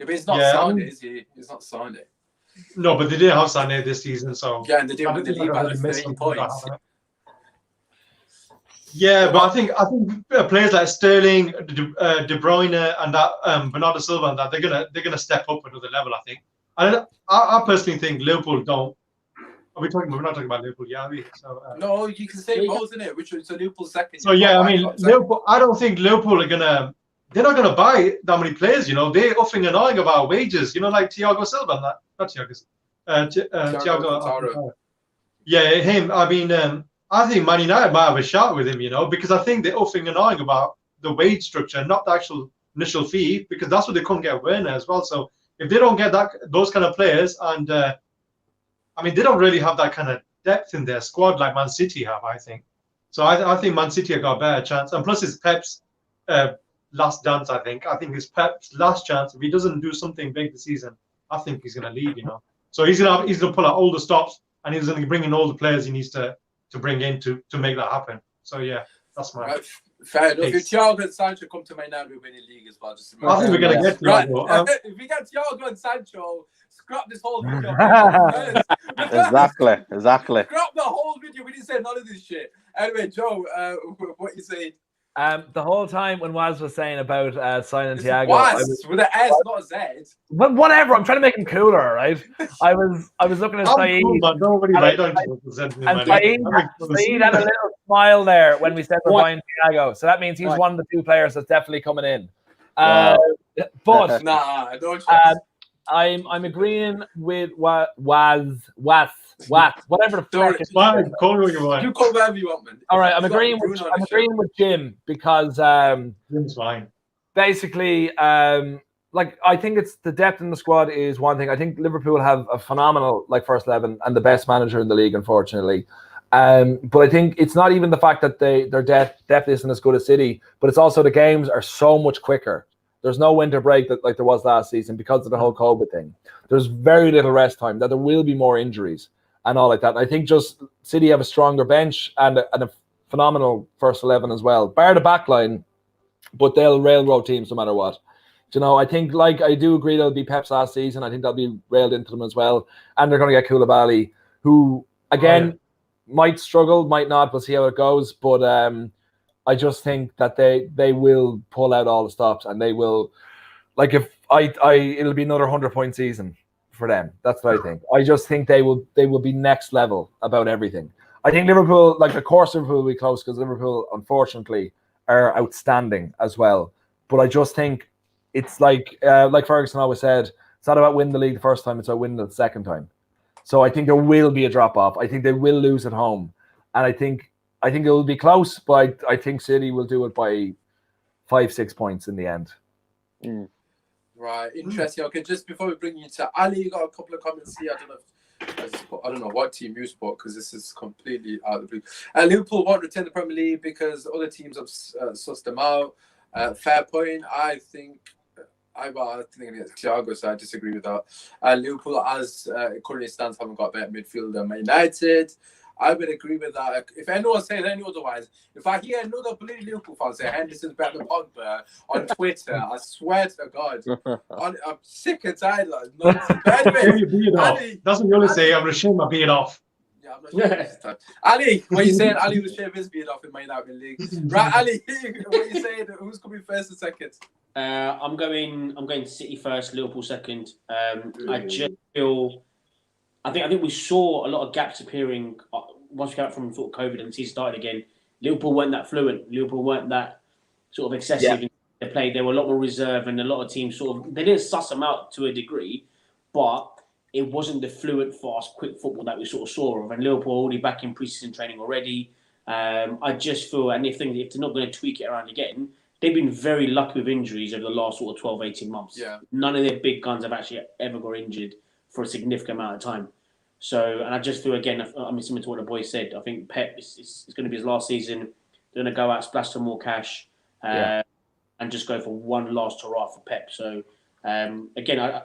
But he's not signed, is he? He's not signed it. No, but they didn't have Sané this season, so and they did with the league at 13 points. Yeah, but I think players like Sterling, De Bruyne, and that Bernardo Silva, and that they're gonna step up another level. I think. I personally think Liverpool don't. We're not talking about Liverpool, yeah, are we? So, no, you can say both, isn't it? Which is Liverpool second. So Liverpool. I don't think Liverpool are gonna. They're not going to buy that many players, They're uffing and ahhing about wages, like Thiago Silva and that. Not Thiago. Thiago. Yeah, him. I mean, I think Man United might have a shot with him, because I think they're uffing and ahhing about the wage structure, not the actual initial fee, because that's what they couldn't get Werner as well. So if they don't get those kind of players, and they don't really have that kind of depth in their squad like Man City have, I think. So I think Man City have got a better chance, and plus it's Pep's last dance. I think it's Pep's last chance. If he doesn't do something big this season, I think he's going to leave. So he's going to pull out all the stops, and he's going to bring in all the players he needs to bring in to make that happen. So yeah, that's mine. Right. Fair enough. If Thanks. Thiago and Sancho come to Man United, we win the league as well. Just I think we're gonna get right. Thiago. If we get Thiago and Sancho, scrap this whole video. Exactly. Scrap the whole video. We didn't say none of this shit. Anyway, Joe, what you saying? The whole time when Waz was saying about signing This Thiago, was with an S, not a Z. but whatever. I'm trying to make him cooler, right? I was looking at I'm Saeed, cool, man. Don't worry, mate. Don't represent me, and man. Saeed had a little smile there when we said we're buying Thiago. So that means he's one of the 2 players that's definitely coming in. Wow. But Nah, no chance. I'm agreeing with Waz, whatever the fuck. It's fine. Call me what you want. You call whatever you want, man. All right, I'm agreeing with Jim because Jim's fine. basically, like I think it's the depth in the squad is one thing. I think Liverpool have a phenomenal first 11 and the best manager in the league, unfortunately. But I think it's not even the fact that their depth isn't as good as City, but it's also the games are so much quicker. There's no winter break like there was last season because of the whole COVID thing. There's very little rest time. That there will be more injuries and all like that. And I think just City have a stronger bench and a phenomenal first 11 as well, bar the back line, but they'll railroad teams no matter what. I think I do agree that'll be Pep's last season. I think they'll be railed into them as well. And they're going to get Koulibaly, who, again, might struggle, might not. We'll see how it goes. But I just think that they will pull out all the stops and they will, it'll be another 100-point season for them. That's what I think. I just think they will be next level about everything. I think Liverpool, of course Liverpool will be close because Liverpool, unfortunately, are outstanding as well. But I just think it's like Ferguson always said, it's not about winning the league the first time, it's about winning it the second time. So I think there will be a drop-off. I think they will lose at home. And I think it will be close, but I think City will do it by 5-6 points in the end. Mm. Right, interesting. Okay, just before we bring you to Ali, you got a couple of comments here. I don't know what team you support because this is completely out of the blue. Liverpool won't retain the Premier League because other teams have sussed them out. Fair point. I think it's Thiago, so I disagree with that. Liverpool, as it currently stands, haven't got a better midfielder than Man United. I would agree with that. If anyone says any otherwise, if I hear another bloody Liverpool fan say Henderson's better than Pogba on Twitter, I swear to God, I'm sick and tired of that. Anyway, that's what you always say. I'm going to shave my beard off. Yeah, I'm not sure this time. Ali, what are you saying? Ali will shave his beard off in Man United League. Right, Ali, what are you saying? Who's coming first and second? I'm going City first, Liverpool second. I just feel. I think we saw a lot of gaps appearing once we came out from sort of COVID and the season started again. Liverpool weren't that fluent. Liverpool weren't that sort of excessive. Yeah. They were a lot more reserved, and a lot of teams they didn't suss them out to a degree, but it wasn't the fluent, fast, quick football that we sort of saw of. And Liverpool already back in pre-season training already. I just feel, and if they're not going to tweak it around again, they've been very lucky with injuries over the last sort of 12, 18 months. Yeah. None of their big guns have actually ever got injured for a significant amount of time. So, and I just feel, again, similar to what the boys said, I think Pep is going to be his last season. They're going to go out, splash some more cash, and just go for one last hurrah for Pep. So, again,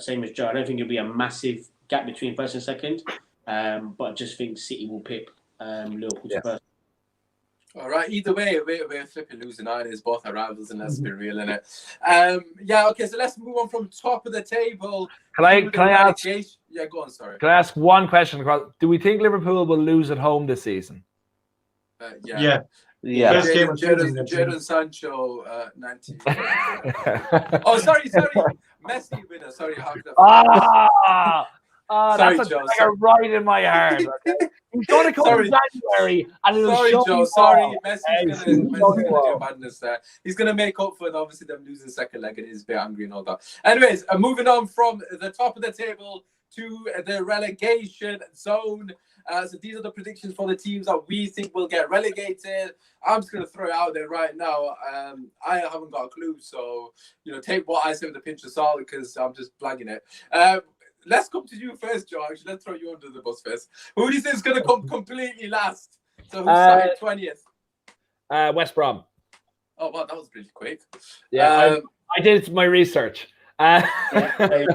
same as Joe, I don't think it'll be a massive gap between first and second, but I just think City will pick Liverpool to first. All right. Either way, we're flipping losing either. Both our rivals, and let's be real, innit? Okay. So let's move on from top of the table. Can I ask? Yeah, go on. Sorry. Can I ask one question? Do we think Liverpool will lose at home this season? Yeah. Jadon Sancho, 19. Oh, sorry. Messi winner. Sorry. That's a right in my heart. He's going to come in January, and sorry, Joe. Sorry, Messi's going to do madness there. He's going to make up for obviously them losing second leg, and he's a bit angry and all that. Anyways, moving on from the top of the table to the relegation zone. So these are the predictions for the teams that we think will get relegated. I'm just going to throw it out there right now. I haven't got a clue, so take what I say with a pinch of salt because I'm just blagging it. Let's come to you first, Joe. Actually, let's throw you under the bus first. Who do you think is going to come completely last? So who's starting 20th? West Brom. Oh, wow, that was pretty quick. Yeah, I did my research. Okay.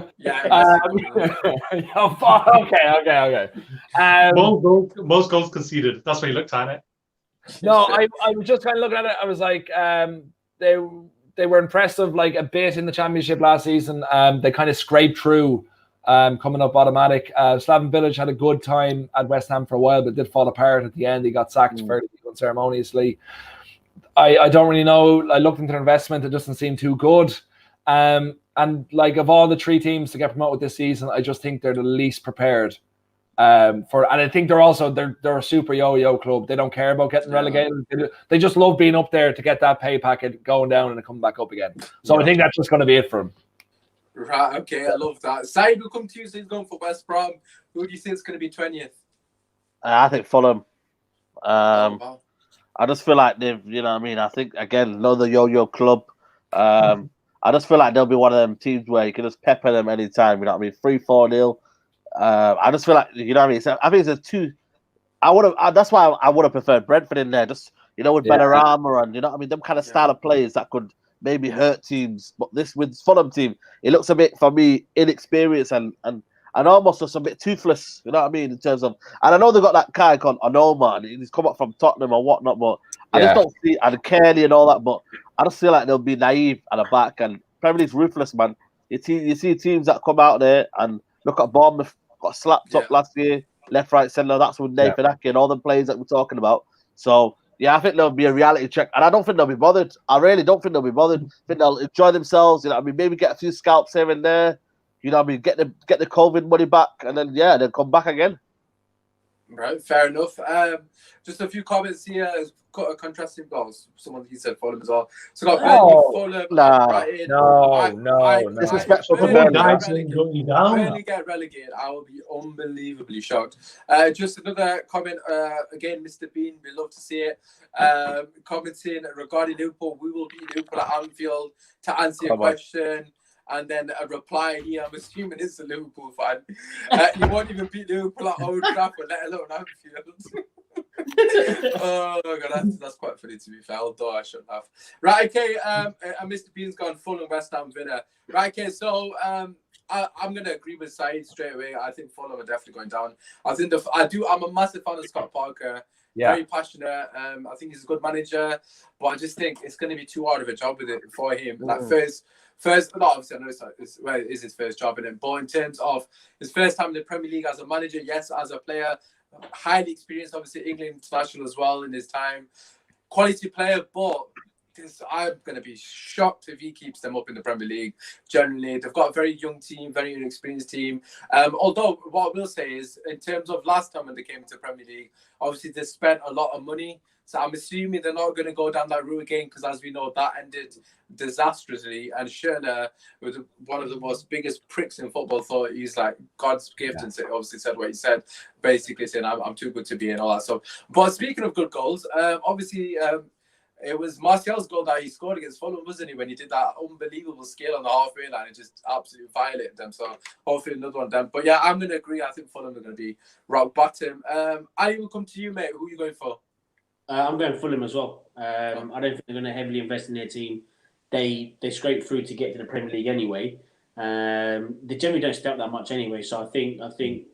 Most goals conceded. That's what you looked at it. No, I was just kind of looking at it. I was like, they were impressive like a bit in the championship last season. They kind of scraped through, coming up automatic. Slaven Bilic had a good time at West Ham for a while, but did fall apart at the end. He got sacked fairly unceremoniously. I don't really know. I looked into their investment. It doesn't seem too good. And like of all the three teams to get promoted this season, I just think they're the least prepared. And I think they're a super yo-yo club. They don't care about getting relegated. They just love being up there to get that pay packet going down and come back up again. So I think that's just going to be it for them. Right, okay, I love that. Said, we'll come to you. So he's going for West Brom. Who do you think is going to be 20th? I think Fulham. Wow. I just feel like they've, you know what I mean? I think, again, another yo-yo club. I just feel like they'll be one of them teams where you can just pepper them anytime, you know what I mean? 3-4-0. I just feel like, you know what I mean? So I think it's a two. That's why I would have preferred Brentford in there, just, you know, with Benrahma and, you know what I mean? Them kind of style of players that could maybe hurt teams. But this with Fulham team, it looks a bit, for me, inexperienced and almost just a bit toothless, you know what I mean? In terms of, and I know they've got that guy called Onoma, and he's come up from Tottenham or whatnot, but I just don't see, and Kelly and all that, but I just feel like they'll be naive at the back, and Premier League's ruthless, man. You see teams that come out there and look at Bournemouth, got slapped up last year, left, right, centre. That's with Nathan Ake and all the players that we're talking about. So, yeah, I think there'll be a reality check. And I don't think they'll be bothered. I really don't think they'll be bothered. I think they'll enjoy themselves. You know what I mean? Maybe get a few scalps here and there. You know what I mean? Get the COVID money back. And then, then come back again. Right, fair enough. Just a few comments here. Contrasting goals. Someone he said Fulham as well. So got Fulham. No. Disrespectful to Burnley get relegated. I will be unbelievably shocked. Just another comment. Again, Mr. Bean, we love to see it. Commenting regarding Liverpool, we will beat Liverpool at Anfield. To answer your question. And then a reply here, I'm assuming it's a Liverpool fan. You won't even beat Liverpool at Old Trafford, let alone Anfield. Oh my god, that's quite funny to be fair, although I shouldn't have. Right, okay, and Mr. Bean's gone Fulham West Ham Villa. Right, okay, so I'm gonna agree with Said straight away. I think Fulham are definitely going down. I'm a massive fan of Scott Parker. Very passionate. I think he's a good manager, but I just think it's going to be too hard of a job with it for him. Like first, not obviously I know it is his first job in it, but in terms of his first time in the Premier League as a manager, yes, as a player, highly experienced, obviously England international as well in his time, quality player, but I'm going to be shocked if he keeps them up in the Premier League. Generally, they've got a very young team, very inexperienced team. Although what I will say is, in terms of last time when they came to the Premier League, obviously they spent a lot of money. So I'm assuming they're not going to go down that route again, because as we know, that ended disastrously. And Schürrle was one of the most biggest pricks in football. Thought he's like God's gift, and obviously said what he said, basically saying I'm too good to be and all that stuff. But speaking of good goals, obviously. It was Martial's goal that he scored against Fulham, wasn't he? When he did that unbelievable skill on the halfway line, it just absolutely violated them. So hopefully another one done. But yeah, I'm going to agree. I think Fulham are going to be rock bottom. Ali, will come to you, mate. Who are you going for? I'm going Fulham as well. I don't think they're going to heavily invest in their team. They scrape through to get to the Premier League anyway. They generally don't step that much anyway. So I think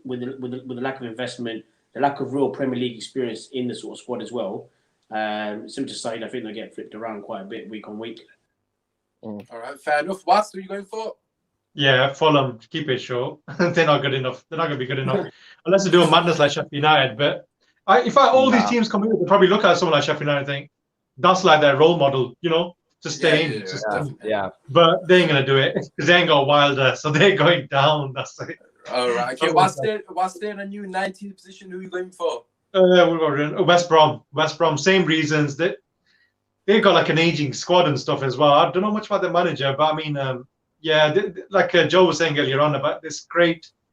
with the lack of investment, the lack of real Premier League experience in the sort of squad as well. Similar to Said, I think they'll get flipped around quite a bit week on week. All right, fair enough. What are you going for? Yeah, Fulham, keep it short. They're not good enough. They're not going to be good enough. Unless they do a madness like Sheffield United. But all these teams come in, they'll probably look at someone like Sheffield United and think, that's like their role model, you know, to stay in. Yeah. But they ain't going to do it because they ain't got Wilder. So they're going down. That's it. All right. Okay, what's in a new 19th position? Who are you going for? West Brom. West Brom, same reasons. They've got like an aging squad and stuff as well. I don't know much about the manager, but I mean, like Joe was saying earlier on about they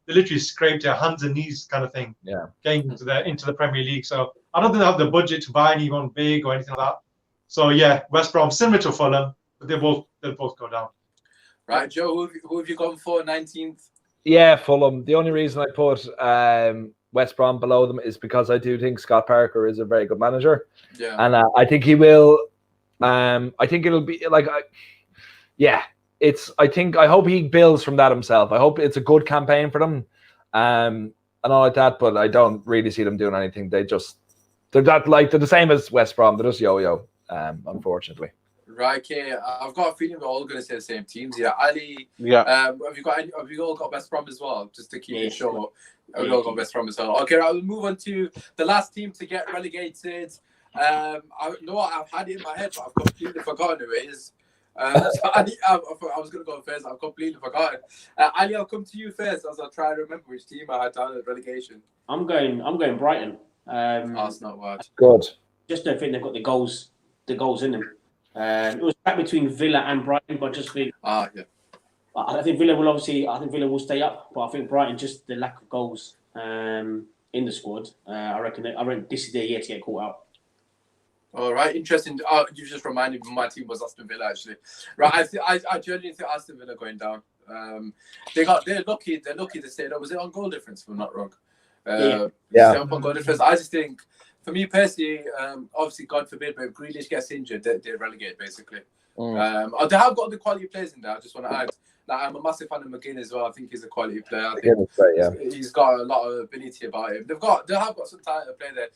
literally scraped their hands and knees kind of thing. Yeah, getting into the Premier League. So I don't think they have the budget to buy anyone big or anything like that. So yeah, West Brom, similar to Fulham, but they'll both go down. Right, Joe, who have you gone for 19th? Yeah, Fulham. The only reason I put West Brom below them is because I do think Scott Parker is a very good manager. Yeah. And I think he will. I think it'll be like, I hope he builds from that himself. I hope it's a good campaign for them, and all like that. But I don't really see them doing anything. They just they're the same as West Brom. They're just yo-yo, unfortunately. Right, okay. I've got a feeling we're all going to say the same teams. Yeah, Ali. Yeah. Have you all got West Brom as well? Just to keep it short. Have you all got West Brom as well? Okay, I'll move on to the last team to get relegated. I know what, I've had it in my head, but I've completely forgotten who it is. So Ali, I was going to go first. I've completely forgotten. Ali, I'll come to you first as I try to remember which team I had down at relegation. I'm going Brighton. That's not bad. Good. Just don't think they've got the goals in them. It was back between Villa and Brighton, but just think. Yeah. I think Villa will stay up, but I think Brighton, just the lack of goals in the squad. I reckon this is their year to get caught out. All right, interesting. You just reminded me my team was Aston Villa actually. Right, I genuinely think Aston Villa going down. They're lucky to stay up. Was it on goal difference? If I'm not wrong. Yeah. On goal difference. I just think, for me personally, obviously God forbid, but if Grealish gets injured, they're relegated basically. They have got the quality players in there. I just want to add. Like, I'm a massive fan of McGinn as well. I think he's a quality player. I think he's got a lot of ability about him. They have got some talent to play there.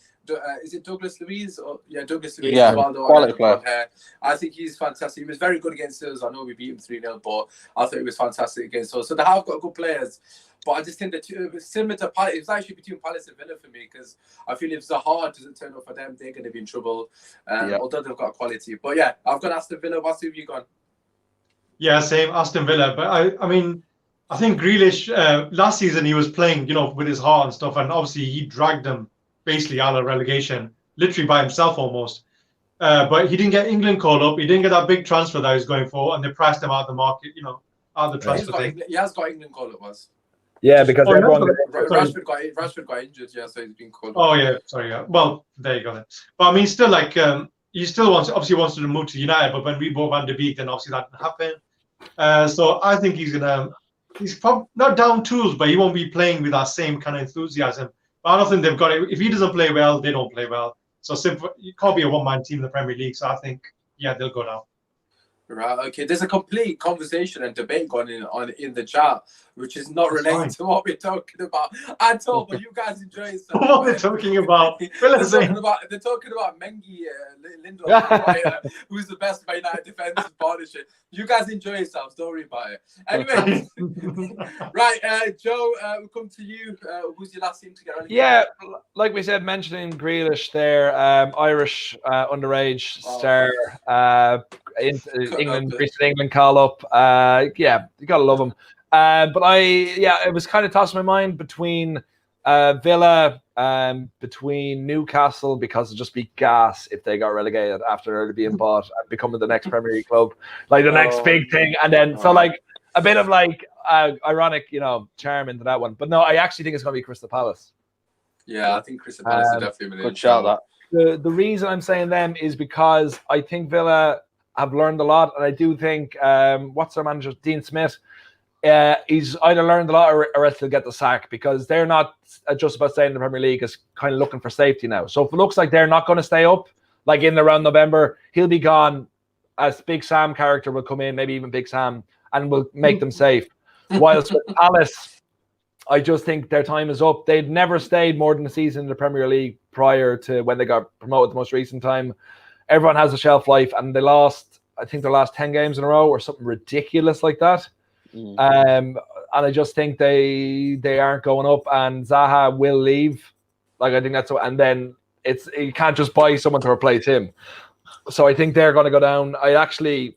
Is it Douglas Luiz? Douglas Luiz. Yeah, quality player. I think he's fantastic. He was very good against us. I know we beat him 3-0, but I thought he was fantastic against us. So they have got good players. But I just think that similar to Palace, it's actually between Palace and Villa for me, because I feel if Zaha doesn't turn up for them, they're going to be in trouble. Although they've got quality. But yeah, I've got Aston Villa. What's have you gone? Yeah, same, Aston Villa. But I mean, I think Grealish, last season he was playing, with his heart and stuff, and obviously he dragged them basically out of relegation, literally by himself almost. But he didn't get England called up. He didn't get that big transfer that he was going for, and they priced him out of the market, out of the transfer thing. He has got England called up, Yeah, because Rashford got injured, so he's been called up. Oh yeah, sorry. Yeah. Well, there you go then. But I mean, still he still wants to move to United, but when we bought Van de Beek, then obviously that didn't happen. So I think he's probably not down tools, but he won't be playing with that same kind of enthusiasm. But I don't think they've got it. If he doesn't play well, they don't play well. So simple, you can't be a one-man team in the Premier League. So I think, they'll go down. Right. Okay. There's a complete conversation and debate going on in the chat, which is not related to what we're talking about at all. But you guys enjoy it. What we're talking about? They're talking about Mengi Lindelof, who's the best Man United defensive partnership. You guys enjoy yourselves. Don't worry about it. Anyway, right, Joe, we'll come to you. Who's your last team to get relegated? Yeah, like we said, mentioning Grealish there, Irish underage star, recent England call up. You gotta love him. But it was kind of tossing my mind between Villa, between Newcastle, because it'd just be gas if they got relegated after being bought and becoming the next Premier League club, like the next big thing. And then a bit of ironic, charm into that one. But no, I actually think it's going to be Crystal Palace. Yeah, I think Crystal Palace is definitely good shout. That the reason I'm saying them is because I think Villa have learned a lot, and I do think what's their manager, Dean Smith. He's either learned a lot or else he'll get the sack, because they're not just about staying in the Premier League, is kind of looking for safety now. So if it looks like they're not going to stay up, like in around November, he'll be gone. As Big Sam character will come in, maybe even Big Sam, and will make them safe. Whilst with Palace, I just think their time is up. They'd never stayed more than a season in the Premier League prior to when they got promoted the most recent time. Everyone has a shelf life, and they lost, I think, their last 10 games in a row or something ridiculous like that. And I just think they aren't going up, and Zaha will leave. Like, I think that's what, and then you can't just buy someone to replace him. So I think they're going to go down. I actually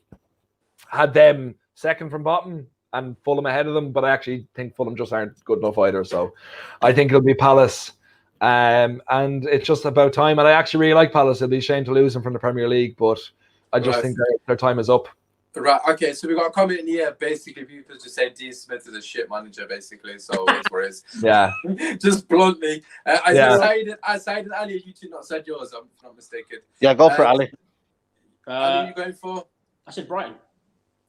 had them second from bottom and Fulham ahead of them, but I actually think Fulham just aren't good enough either. So I think it'll be Palace. And it's just about time. And I actually really like Palace. It'll be a shame to lose them from the Premier League, but I just think their time is up. Right, okay, so we got a comment in here. Basically, people just say Dean Smith is a shit manager, basically. So it's where it is. Yeah. Just bluntly. I cited Ali, you two not said yours, I'm not mistaken. Yeah, go for it, Ali. Ali, are you going for? I said Brighton.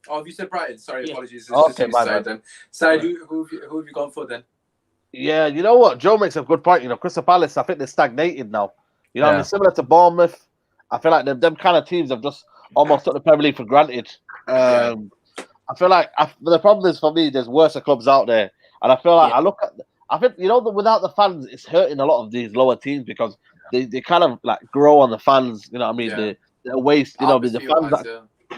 Oh, have you said Brighton? Sorry, apologies. Okay, my bad. Then. Side, who have you gone for then? Yeah, you know what? Joe makes a good point. Crystal Palace, I think they're stagnated now. I mean, similar to Bournemouth. I feel like them kind of teams have just almost took the Premier League for granted. I feel like the problem is, for me, there's worse clubs out there, and I feel like I I think that without the fans, it's hurting a lot of these lower teams because they kind of like grow on the fans. You know what I mean? Yeah. The waste. You know, the Atmosphere fans. wise,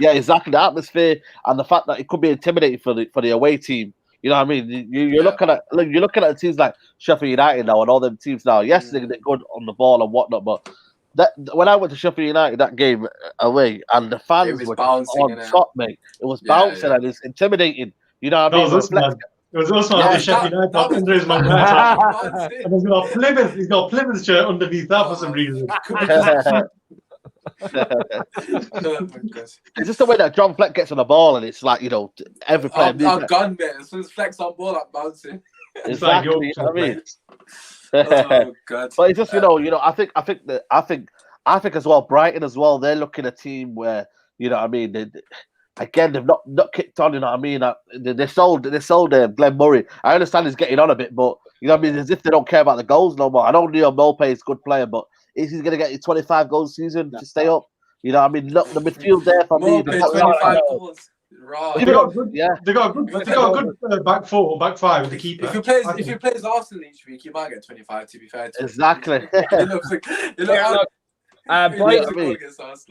Yeah, exactly. The atmosphere and the fact that it could be intimidating for the away team. You know what I mean? You're looking at teams like Sheffield United now and all them teams now. Yes, they're good on the ball and whatnot, but when I went to Sheffield United that game away and the fans were bouncing on top, mate. It was bouncing and it's intimidating. You know what I mean? It was Usmaan at the Sheffield United under his man. And he's got Plymouth shirt underneath that for some reason. It's just the way that John Fleck gets on the ball, and it's like every player. I'm gone, mate. As soon as Fleck's on ball, I'm bouncing. Exactly, you know what I mean. Oh God! But it's just I think as well. Brighton as well. They're looking at a team where you know what I mean. They've not kicked on. You know what I mean. They sold Glenn Murray. I understand he's getting on a bit, but you know what I mean. As if they don't care about the goals no more. I know Leo Mope is a good player, but is he going to get you 25 goals a season to stay up? You know what I mean. Look, the midfield there for me. 25 goals. Right. They got a good back four or back five with the keeper. If he plays Arsenal each week, he might get 25. To be fair, exactly.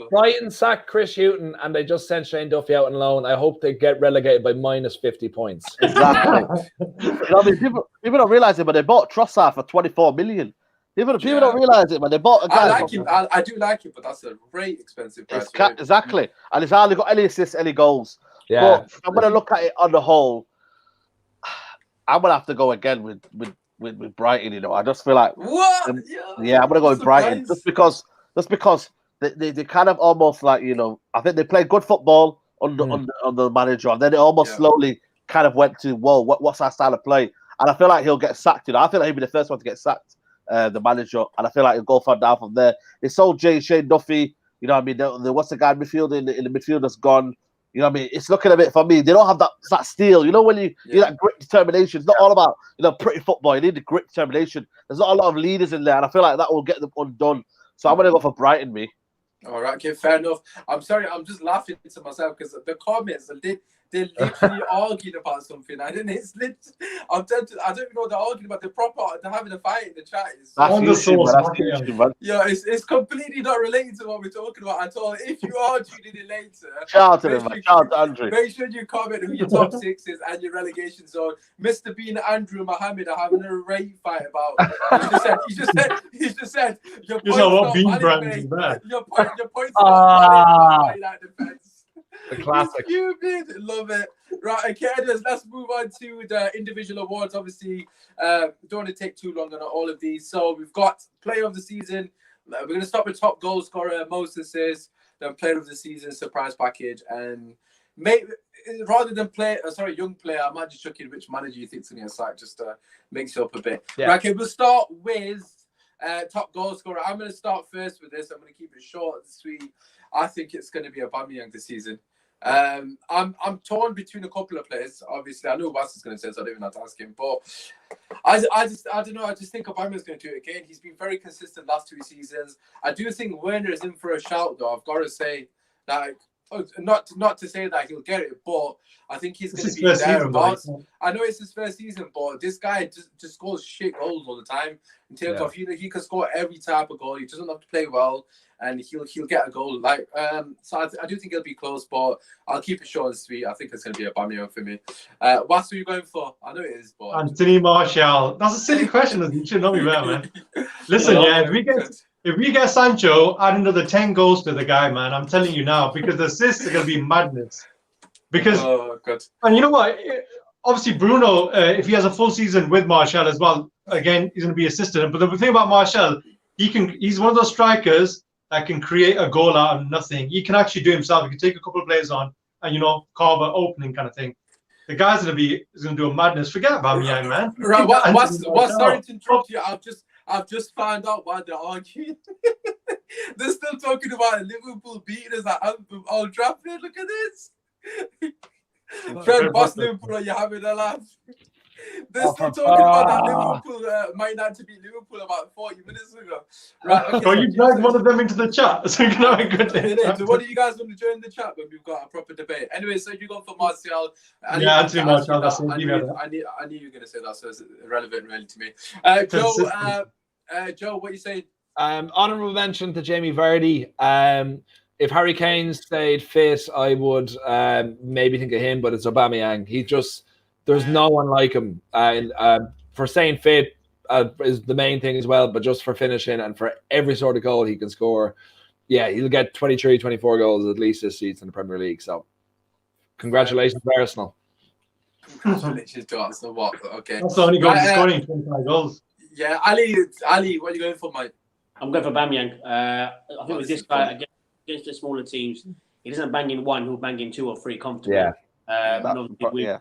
Brighton sacked Chris Hughton and they just sent Shane Duffy out on loan. I hope they get relegated by minus 50 points. Exactly. People don't realise it, but they bought Trossard for 24 million. People don't realise it, man. They bought a guy. I like him. I do like him, but that's a very expensive price. Exactly. And he's hardly got any assists, any goals. Yeah. But I'm going to look at it on the whole. I'm going to have to go again with Brighton, I just feel like... What? I'm going to go with Brighton. Just because they kind of almost like, I think they played good football under the manager, and then it almost slowly kind of went to, whoa, what's our style of play? And I feel like he'll get sacked. I feel like he'll be the first one to get sacked, the manager, and I feel like he'll go far down from there. They sold Shane Duffy, you know what I mean? There was a guy in midfield in the midfield that's gone. You know what I mean? It's looking a bit for me. They don't have that steel. You know, when you need that grit determination, it's not all about, pretty football. You need the grit determination. There's not a lot of leaders in there, and I feel like that will get them undone. So I'm going to go for Brighton, me. All right, okay, fair enough. I'm sorry, I'm just laughing to myself because the comments, they literally arguing about something. I don't even know what they're arguing about. They're having a fight in the chat. It's completely not related to what we're talking about at all. If you are tuning in later, shout out to them, shout out to Andrew. Make sure you comment who your top six is and your relegation zone. Mr. Bean and Andrew Mohammed are having a rage fight about. He just said your points not valid, mate. Your points not valid like defense. The classic. Stupid. Love it. Right, okay, let's move on to the individual awards. Obviously, don't want to take too long on all of these. So we've got Player of the Season. We're going to start with top goal scorer, Moses says, then Player of the Season, surprise package, and rather than young player, I might just chuck in which manager you think's going to get sacked, just to mix it up a bit. Yeah. Right, okay, we'll start with top goal scorer. I'm going to start first with this. I'm going to keep it short and sweet. I think it's going to be Aubameyang this season. I'm torn between a couple of players. Obviously, I know what is going to say, so I don't even have to ask him. But I don't know. I just think Aubameyang's going to do it again. He's been very consistent last 2 seasons. I do think Werner is in for a shout, though. I've got to say, not to say that he'll get it, but I think he's going to be thereabouts. I know it's his first season, but this guy just scores shit goals all the time. In terms of he can score every type of goal. He doesn't have to play well, and he'll get a goal. So I do think he'll be close, but I'll keep it short and sweet. I think it's going to be Aubameyang for me. What are you going for? I know it is, but Anthony Martial. That's a silly question. You should know me well, man. Listen, if we get Sancho, add another 10 goals to the guy, man. I'm telling you now, because the assists are going to be madness. Because and you know what? Obviously, Bruno, if he has a full season with Martial as well, again, he's going to be assisted. But the thing about Martial, he's one of those strikers that can create a goal out of nothing. He can actually do himself. He can take a couple of players on and, carve an opening kind of thing. The guy's going to do a madness. Forget about me, man. Right, what's sorry to interrupt you. I've just found out why they're arguing. They're still talking about Liverpool beating us at Old Trafford. Look at this. Friend, boss Liverpool, are you having a laugh? They're still talking about that Liverpool, Man United to beat Liverpool about 40 minutes ago. Right, okay. So you dragged one of them into the chat, so you can have a good day. So what do you guys want to join the chat when we've got a proper debate? Anyway, so you go for Martial. Yeah, I'd say Martial. I knew you were going to say that, so it's irrelevant really to me. Joe, what are you saying? Honourable mention to Jamie Vardy. If Harry Kane stayed fit, I would maybe think of him, but it's Aubameyang. There's no one like him. For staying fit is the main thing as well, but just for finishing and for every sort of goal he can score, yeah, he'll get 23, 24 goals at least this season in the Premier League. So, congratulations, Arsenal. Congratulations to Arsenal. What? Okay. That's the only goal he's scoring, 25 goals. Yeah, Ali, what are you going for, mate? I'm going for Aubameyang. I think with this guy against the smaller teams, he doesn't bang in one; he'll bang in 2 or 3 comfortably. Yeah.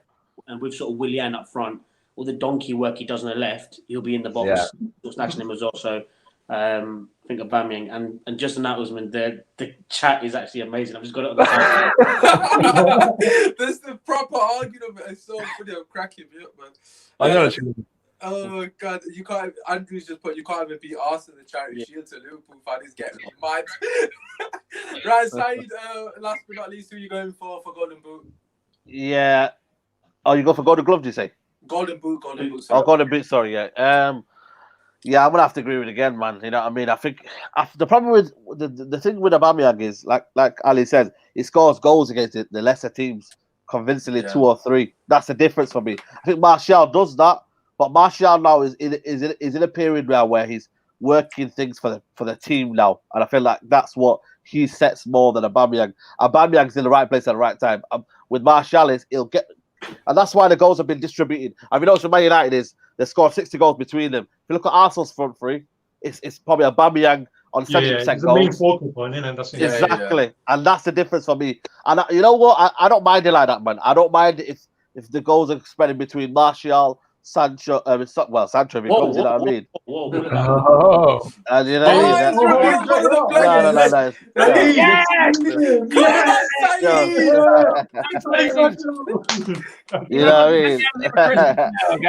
And with sort of Willian up front, all the donkey work he does on the left, he'll be in the box, snatching him as well. So I think Aubameyang and just on that, Usmaan, the chat is actually amazing. I've just got it on the side. This is the proper argument. It's so funny. I'm cracking me up, man. I know what you mean. Oh God, you can't. Andrew's just put you can't even beat Arsenal in the Charity Shield, so Liverpool fan is getting mad. Right, Saeed. Last but not least, who are you going for Golden Boot? Yeah. Oh, you go for Golden Glove? Do you say? Golden Boot. Sorry. Oh, Golden Boot. Sorry, yeah. Yeah, I'm gonna have to agree with it again, man. You know what I mean? I think the problem with the thing with Aubameyang is like Ali said, he scores goals against the lesser teams convincingly, 2 or 3. That's the difference for me. I think Martial does that. But Martial now is in a period now where he's working things for the team now, and I feel like that's what he sets more than Aubameyang. Aubameyang's in the right place at the right time. With Martial, he'll get, and that's why the goals have been distributed. I mean, also Man United they scored 60 goals between them. If you look at Arsenal's front three, it's probably Aubameyang on 70% goals. The main focal point, isn't it? That's exactly, and that's the difference for me. And you know what? I don't mind it like that, man. I don't mind if the goals are spreading between Martial, Sancho, Sancho, if he comes, you know what I mean? Whoa. And you know what I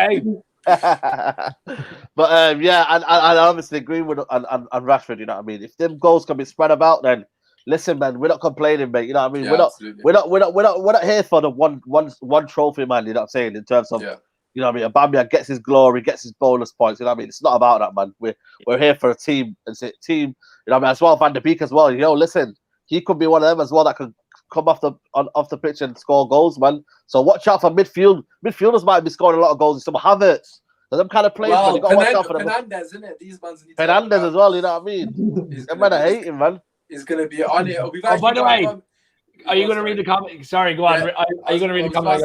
mean? But yeah, and obviously Greenwood and Rashford, you know what I mean? If them goals can be spread about, then listen, man, we're not complaining, mate. You know what I mean? Yeah, we're not here for the one trophy, man. You know what I'm saying? In terms of you know what I mean? Aubameyang gets his glory, gets his bonus points. You know what I mean? It's not about that, man. We're here for a team. It's a team. You know what I mean? As well, Van de Beek as well. You know, listen, he could be one of them as well that could come off the pitch and score goals, man. So watch out for midfield. Midfielders might be scoring a lot of goals. Some Havertz. So them kind of players. Well, you got to watch out for them. Fernandes, isn't it? These ones. Fernandes as well. You know what I mean? Them men are hating, man. He's gonna be on it. By the way. Are you going to read the comment? Sorry, go on. Are you going to read the comment?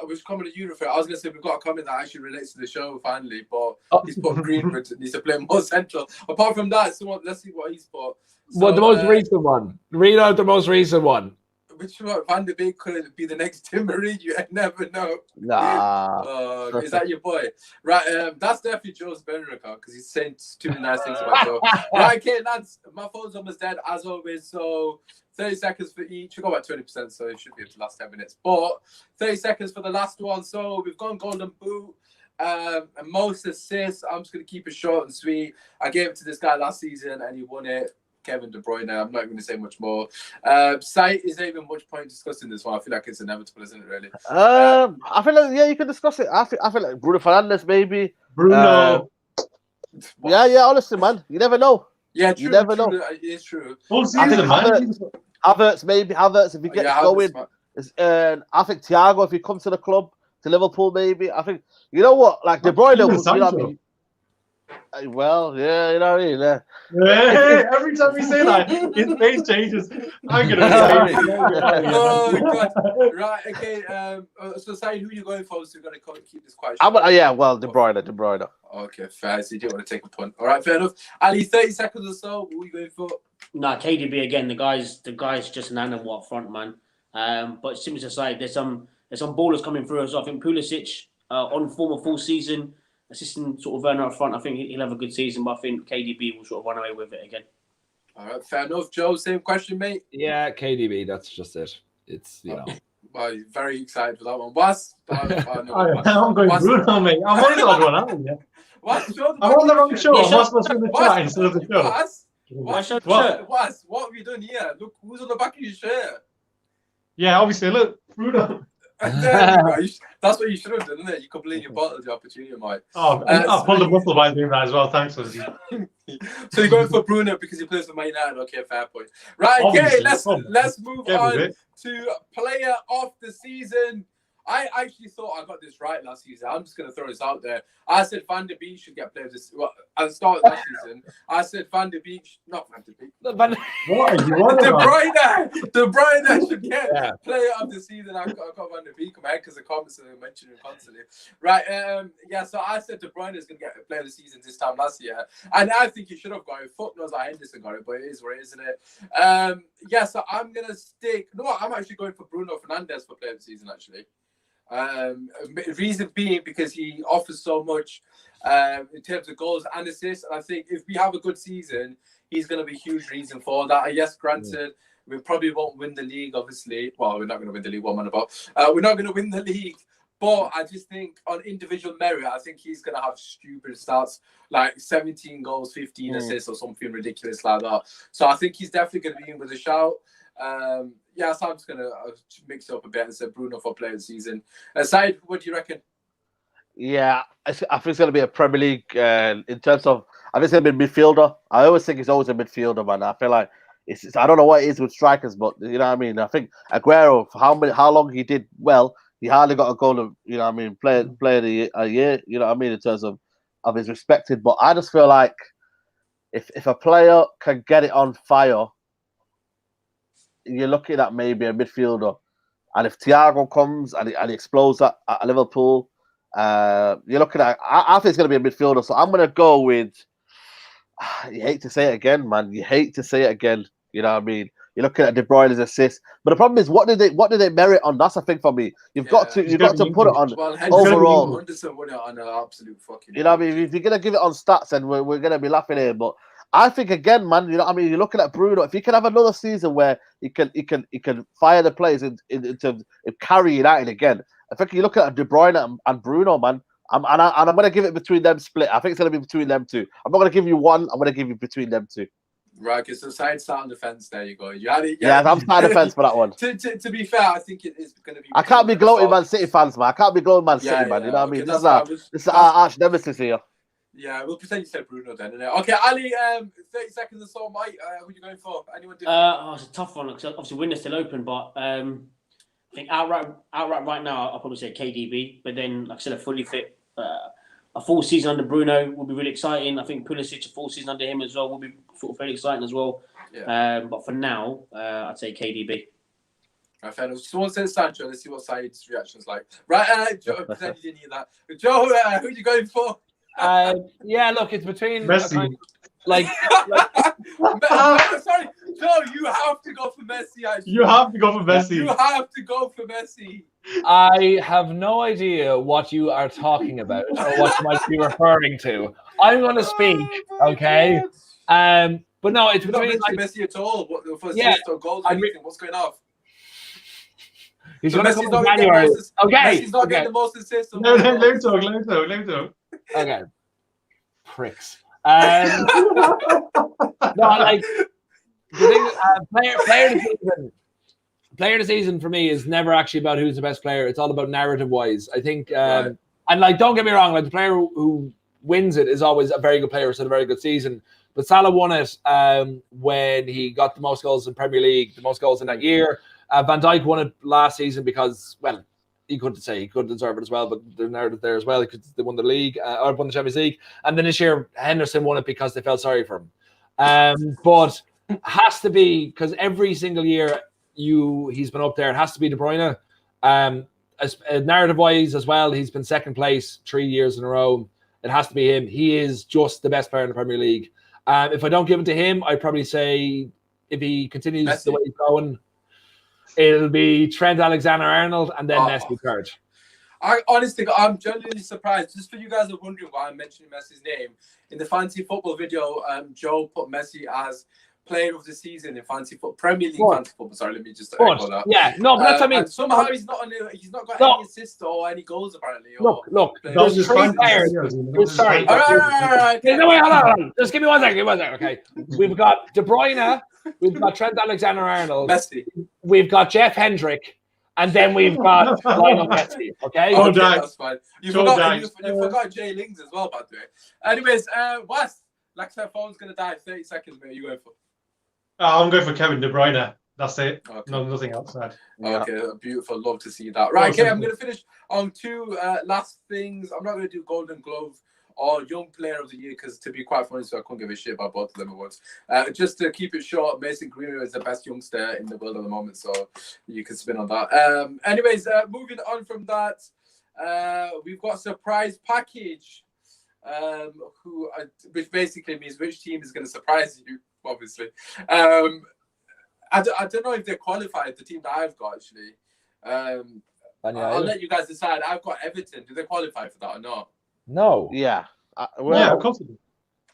I was coming to you. I was going to say we've got a comment that actually relates to the show finally, but he's put Greenwood needs to play more central. Apart from that, let's see what he's put. So, the most recent one. Read out the most recent one. Which one? Van de Beek could be the next Tim Marie. You never know. Nah. Is that your boy? Right. That's definitely Joe's burner account because he's saying too many nice things about Joe. Right, okay, lads. My phone's almost dead as always. So 30 seconds for each. We've got about 20%, so it should be up to the last 10 minutes. But 30 seconds for the last one. So we've gone Golden Boot. And most assists. I'm just going to keep it short and sweet. I gave it to this guy last season and he won it. Kevin De Bruyne. I'm not going to say much more. Site is not even much point discussing this one. I feel like it's inevitable, isn't it? Really. I feel like you can discuss it. I feel like Bruno Fernandes maybe. Bruno. Yeah. Honestly, man, you never know. Yeah, true. You never know. It's true. I think Havertz maybe. Havertz if he gets going. I think Thiago if he comes to the club to Liverpool maybe. I think you know what like De Bruyne. You know what I mean? Well, yeah, you know what I mean. Hey, every time we say that, his face changes. I'm gonna say oh God! Right, okay. So, Saeed, who are you going for? So, we're gonna keep this quite short. De Bruyne. Okay, fair. So, you didn't want to take a punt. All right, fair enough. Ali, 30 seconds or so. Who are you going for? Nah, KDB again. The guy's just an animal up front, man. But simply aside, there's some ballers coming through as well. I think Pulisic on form of full season. Assistant sort of Werner up front, I think he'll have a good season, but I think KDB will sort of run away with it again. All right, fair enough. Joe, same question, mate. Yeah, KDB, that's just it. It's, you know. Well, very excited for that one. Was I'm going Bruno, mate. I'm on the odd one, aren't you? I'm on the wrong show. Yeah, I'm not supposed to be in the chat instead of the show. What have you done here? Look, who's on the back of your shirt? Yeah, obviously, look, Bruno. That's what you should have done, isn't it? You completely bottled the opportunity, Mike. Oh, I pulled the muscle by doing that as well. Thanks, Lizzie. So you're going for Bruno because he plays for Man United. Okay, fair point. Right, okay, let's move on to player of the season. I actually thought I got this right last season. I'm just going to throw this out there. I said Van der Beek should get player of this. Well, at the start of that season, I said Van der Beek, not Van der Beek. What are you on about? De Bruyne should get player of the season. I got Van der Beek in my head because the comments are mentioning him constantly. Right, so I said De Bruyne is going to get player of the season this time last year. And I think he should have got it. Fuck knows how Henderson got it, but it is what it is, isn't it? So I'm going to stick. No, I'm actually going for Bruno Fernandes for player of the season, actually. Reason being because he offers so much in terms of goals and assists. And I think if we have a good season, he's going to be a huge reason for that. Yes, granted, we probably won't win the league, obviously. Well, we're not going to win the league, what am I about? We're not going to win the league. But I just think on individual merit, I think he's going to have stupid stats, like 17 goals, 15 assists or something ridiculous like that. So I think he's definitely going to be in with a shout. So I'm just going to mix it up a bit and say Bruno for player of the season. Said, what do you reckon? Yeah, I think it's going to be a Premier League in terms of, I think it's going to be a midfielder. I always think he's always a midfielder, man. I feel like it's I don't know what it is with strikers, but you know what I mean? I think Aguero, for how long he did well, he hardly got a goal of, you know what I mean, player of the year, you know what I mean, in terms of his respected. But I just feel like if a player can get it on fire, you're looking at maybe a midfielder. And if Thiago comes and he explodes at Liverpool, you're looking at, I think it's going to be a midfielder. So I'm going to go with, you hate to say it again, man. You hate to say it again. You know what I mean? You're looking at De Bruyne's assist. But the problem is, what did they merit on? That's the thing for me. You've got to put it on overall. Henderson won it on an absolute fucking. You know what I mean? If you're going to give it on stats, and we're going to be laughing here, but I think again, man, you know what I mean? You're looking at Bruno. If he can have another season where he can fire the players in terms of carry United again, I think you're looking at De Bruyne and Bruno, man. I'm going to give it between them split. I think it's going to be between them two. I'm not going to give you one. I'm going to give you between them two. Right, okay, so side start on the fence. There you go. You had it. Yeah, I'm starting the fence for that one. To be fair, I think it is going to be. I can't be gloating Man City fans, man. I can't be gloating Man City, man. You know what I mean? This is our arch nemesis here. Yeah, we'll pretend you said Bruno then. Okay, Ali, 30 seconds or so, Mike. Who are you going for? Anyone different? It's a tough one because obviously windows still open, but I think outright right now I'll probably say KDB. But then, like I said, a fully fit, a full season under Bruno will be really exciting. I think Pulisic, a full season under him as well, will be sort of very exciting as well. Yeah. But for now, I'd say KDB. Right, fair enough. Someone says Sancho. Let's see what Said's reaction's like. Joe, pretend you didn't hear that. Joe, who are you going for? Look, it's between Messi. Sorry, Joe, you have to go for Messi. Actually. You have to go for Messi. You have to go for Messi. I have no idea what you are talking about or what you might be referring to. I'm going to speak, okay? But no, it's between Messi at all. What for assists or goals or anything? What's going on? He's going to come in January. Okay. He's not getting the most assists. No, let him talk. Okay. Pricks. No, like the thing, player of the season for me is never actually about who's the best player. It's all about narrative wise. I think, and like, don't get me wrong, like the player who wins it is always a very good player, so a very good season. But Salah won it when he got the most goals in Premier League, the most goals in that year. Van Dijk won it last season because, well, he could deserve it as well, but the narrative there as well because they won the league or won the Champions League. And then this year, Henderson won it because they felt sorry for him. But has to be, because every single year he's been up there, it has to be De Bruyne. Narrative-wise as well, he's been second place 3 years in a row. It has to be him. He is just the best player in the Premier League. If I don't give it to him, I'd probably say if he continues Messi. The way he's going, it'll be Trent Alexander-Arnold and then Messi third. I'm genuinely surprised. Just for you guys are wondering why I'm mentioning Messi's name. In the fantasy football video, Joe put Messi as player of the season in fantasy football, Premier League What? fantasy football. Sorry, let me just What? echo that. Yeah, no, but that's what I mean. And somehow he's not got No. any assists or any goals apparently. Look, Player That was there's his three fantasy players. years, you know, Sorry. his All fantasy right, years. all right. No, wait, hold on. Just give me 1 second. Okay, we've got De Bruyne, we've got Trent Alexander-Arnold, Messi. we've got Jeff Hendrick, and then we've got Lionel Messi. Okay. Oh, Okay, Dice. that's fine. You So forgot, Dice. you forgot Jay Lings as well, by the way. Anyways, Wes, like her phone's gonna die. 30 seconds, mate. You going for? I'm going for Kevin De Bruyne. That's it. Okay. No, nothing outside. Yeah. Okay, beautiful. Love to see that. Right, okay, I'm simple. going to finish on two last things. I'm not going to do Golden Glove or Young Player of the Year because, to be quite honest, I couldn't give a shit about both of them at once. Just to keep it short, Mason Greenwood is the best youngster in the world at the moment, so you can spin on that. Anyways, moving on from that, we've got surprise package, which basically means which team is going to surprise you, obviously. I don't know if they're qualified, the team that I've got, actually. I'll let you guys decide. I've got Everton. Do they qualify for that or not? No. Yeah. Yeah, of course.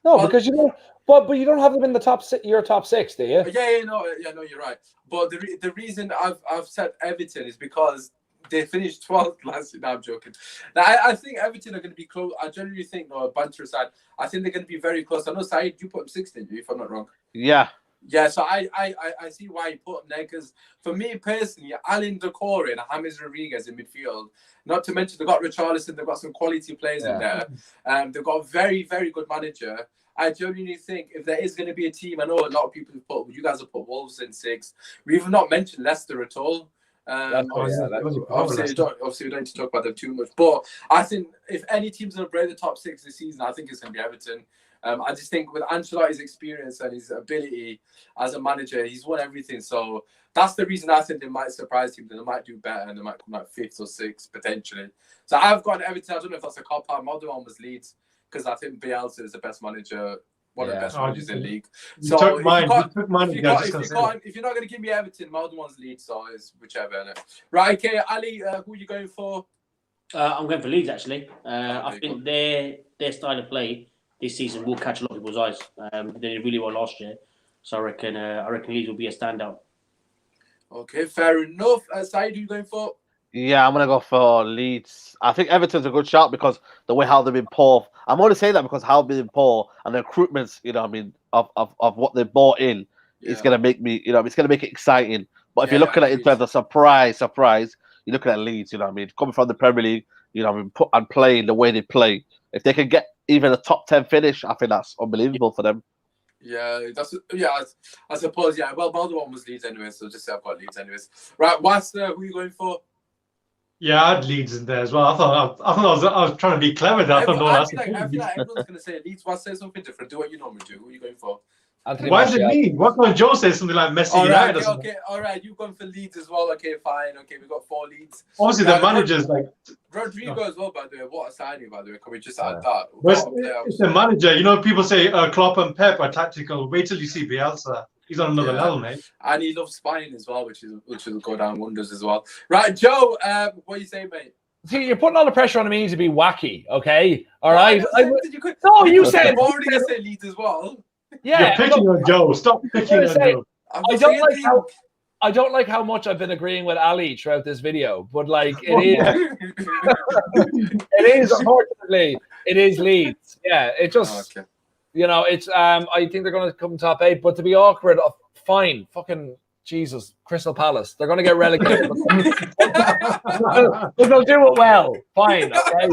No, Well- because you don't. But you don't have them in the top six. Your top six, do you? Yeah, no, you're right. But the reason I've said Everton is because they finished 12th last year. No, I'm joking. Now, I think Everton are going to be close. I generally think, no, banter aside, I think they're going to be very close. I know, Saeed, you put them 6th, didn't you, if I'm not wrong? Yeah. Yeah, so I see why you put them there, because for me personally, Alan Decore and James Rodriguez in midfield, not to mention they've got Richarlison, they've got some quality players in there. They've got a very, very good manager. I genuinely think if there is going to be a team, I know a lot of people have put, you guys have put Wolves in 6th. We've not mentioned Leicester at all. Obviously, we don't need to talk about them too much. But I think if any team's going to break the top 6 this season, I think it's going to be Everton. I just think with Ancelotti's experience and his ability as a manager, he's won everything. So that's the reason I think they might surprise him. That they might do better and they might come like 5th or 6th potentially. So I've got Everton. I don't know if that's a cop out. My other one was Leeds because I think Bielsa is the best manager, one of the best managers in the league. So Took mine. if you're not going to give me Everton, my other one's Leeds. So it's whichever. Innit? Right, okay, Ali, who are you going for? I'm going for Leeds actually. I think their style of play this season will catch a lot of people's eyes. They did really well last year, so I reckon Leeds will be a standout. Okay, fair enough. Saeed, who are you going for? Yeah, I'm gonna go for Leeds. I think Everton's a good shout because the way how they've been poor. I'm only saying that because how they've been poor and the recruitments, of what they bought in, it's gonna make me, it's gonna make it exciting. But if you're looking at it in terms of surprise, you're looking at Leeds. Coming from the Premier League, and playing the way they play. If they can get even a top 10 finish, I think that's unbelievable for them. Yeah, I suppose. Yeah, well, my other one was Leeds anyway, so just say I've got Leeds anyways. Right, Wasta, who are you going for? Yeah, I had Leeds in there as well. I was trying to be clever there. I feel like everyone's going to say Leeds. Wasta, say something different. Do what you normally do. Who are you going for? Why is it me? Why can't Joe say something like Messi United? Okay, all right. You've gone for Leeds as well. Okay, fine. Okay, we've got 4 Leeds. Obviously, the manager's like Rodrigo as well. By the way, what a signing! By the way, can we just add that? It's the manager. People say Klopp and Pep are tactical. Wait till you see Bielsa. He's on another level, mate. And he loves spying as well, which will go down wonders as well. Right, Joe. What are you saying, mate? See, you're putting all the pressure on me to be wacky, okay? All no, right. You said I'm already gonna say Leeds as well. Yeah, you're picking on Joe. Stop picking on Joe. I don't like how much I've been agreeing with Ali throughout this video, but like it is unfortunately it is Leeds. Yeah, it just it's I think they're going to come top 8, but to be awkward, fine, fucking Jesus, Crystal Palace, they're going to get relegated. But they'll do it well. Fine, okay.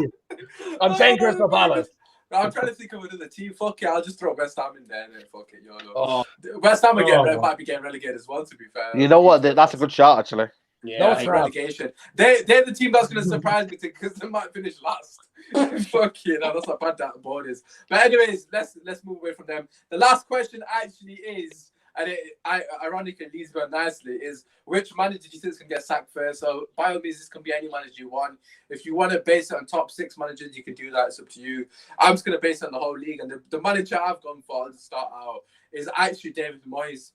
I'm saying Crystal Palace. I'm trying to think of another team. Fuck it, I'll just throw West Ham in there and then fuck it, YOLO. West Ham might be getting relegated as well, to be fair. You know what? That's a good shot, actually. Yeah, it's relegation. They're the team that's going to surprise me because they might finish last. Fuck you, that's how bad that board is. But anyways, let's move away from them. The last question actually is, and it ironically leads very nicely, is which manager do you think is going to get sacked first? So by all means, this can be any manager you want. If you want to base it on top 6 managers, you can do that. It's up to you. I'm just going to base it on the whole league. And the manager I've gone for to start out is actually David Moyes.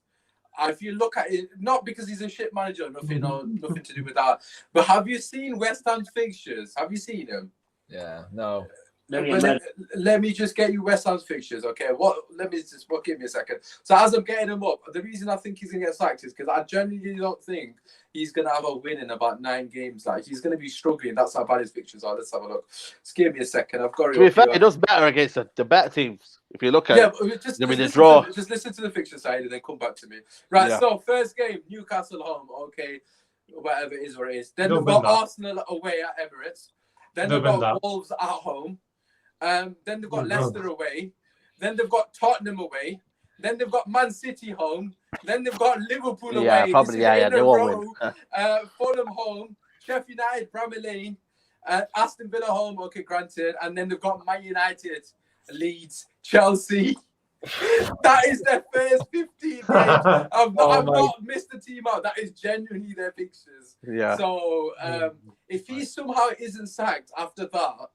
If you look at it, not because he's a shit manager, nothing to do with that. But have you seen West Ham's fixtures? Have you seen them? Yeah, no. Let me just get you West Ham's fixtures, okay? Give me a second. So as I'm getting them up, the reason I think he's gonna get sacked is because I genuinely don't think he's gonna have a win in about 9 games. Like he's gonna be struggling. That's how bad his fixtures are. Let's have a look. Just give me a second. I've got it. To be fair, it does better against the better teams. If you look at just listen to the fixture side and then come back to me. Right. Yeah. So first game, Newcastle home. Okay, whatever it is, what it is. Then they've got Arsenal away at Emirates. Then they've got Wolves at home. Then they've got Leicester away. Then they've got Tottenham away. Then they've got Man City home. Then they've got Liverpool away. Yeah, probably. They won't win. Fulham home. Sheffield United, Bramall Lane. Aston Villa home. Okay, granted. And then they've got Man United, Leeds, Chelsea. That is their first 15 games. I've not missed the team out. That is genuinely their fixtures. Yeah. So if he somehow isn't sacked after that,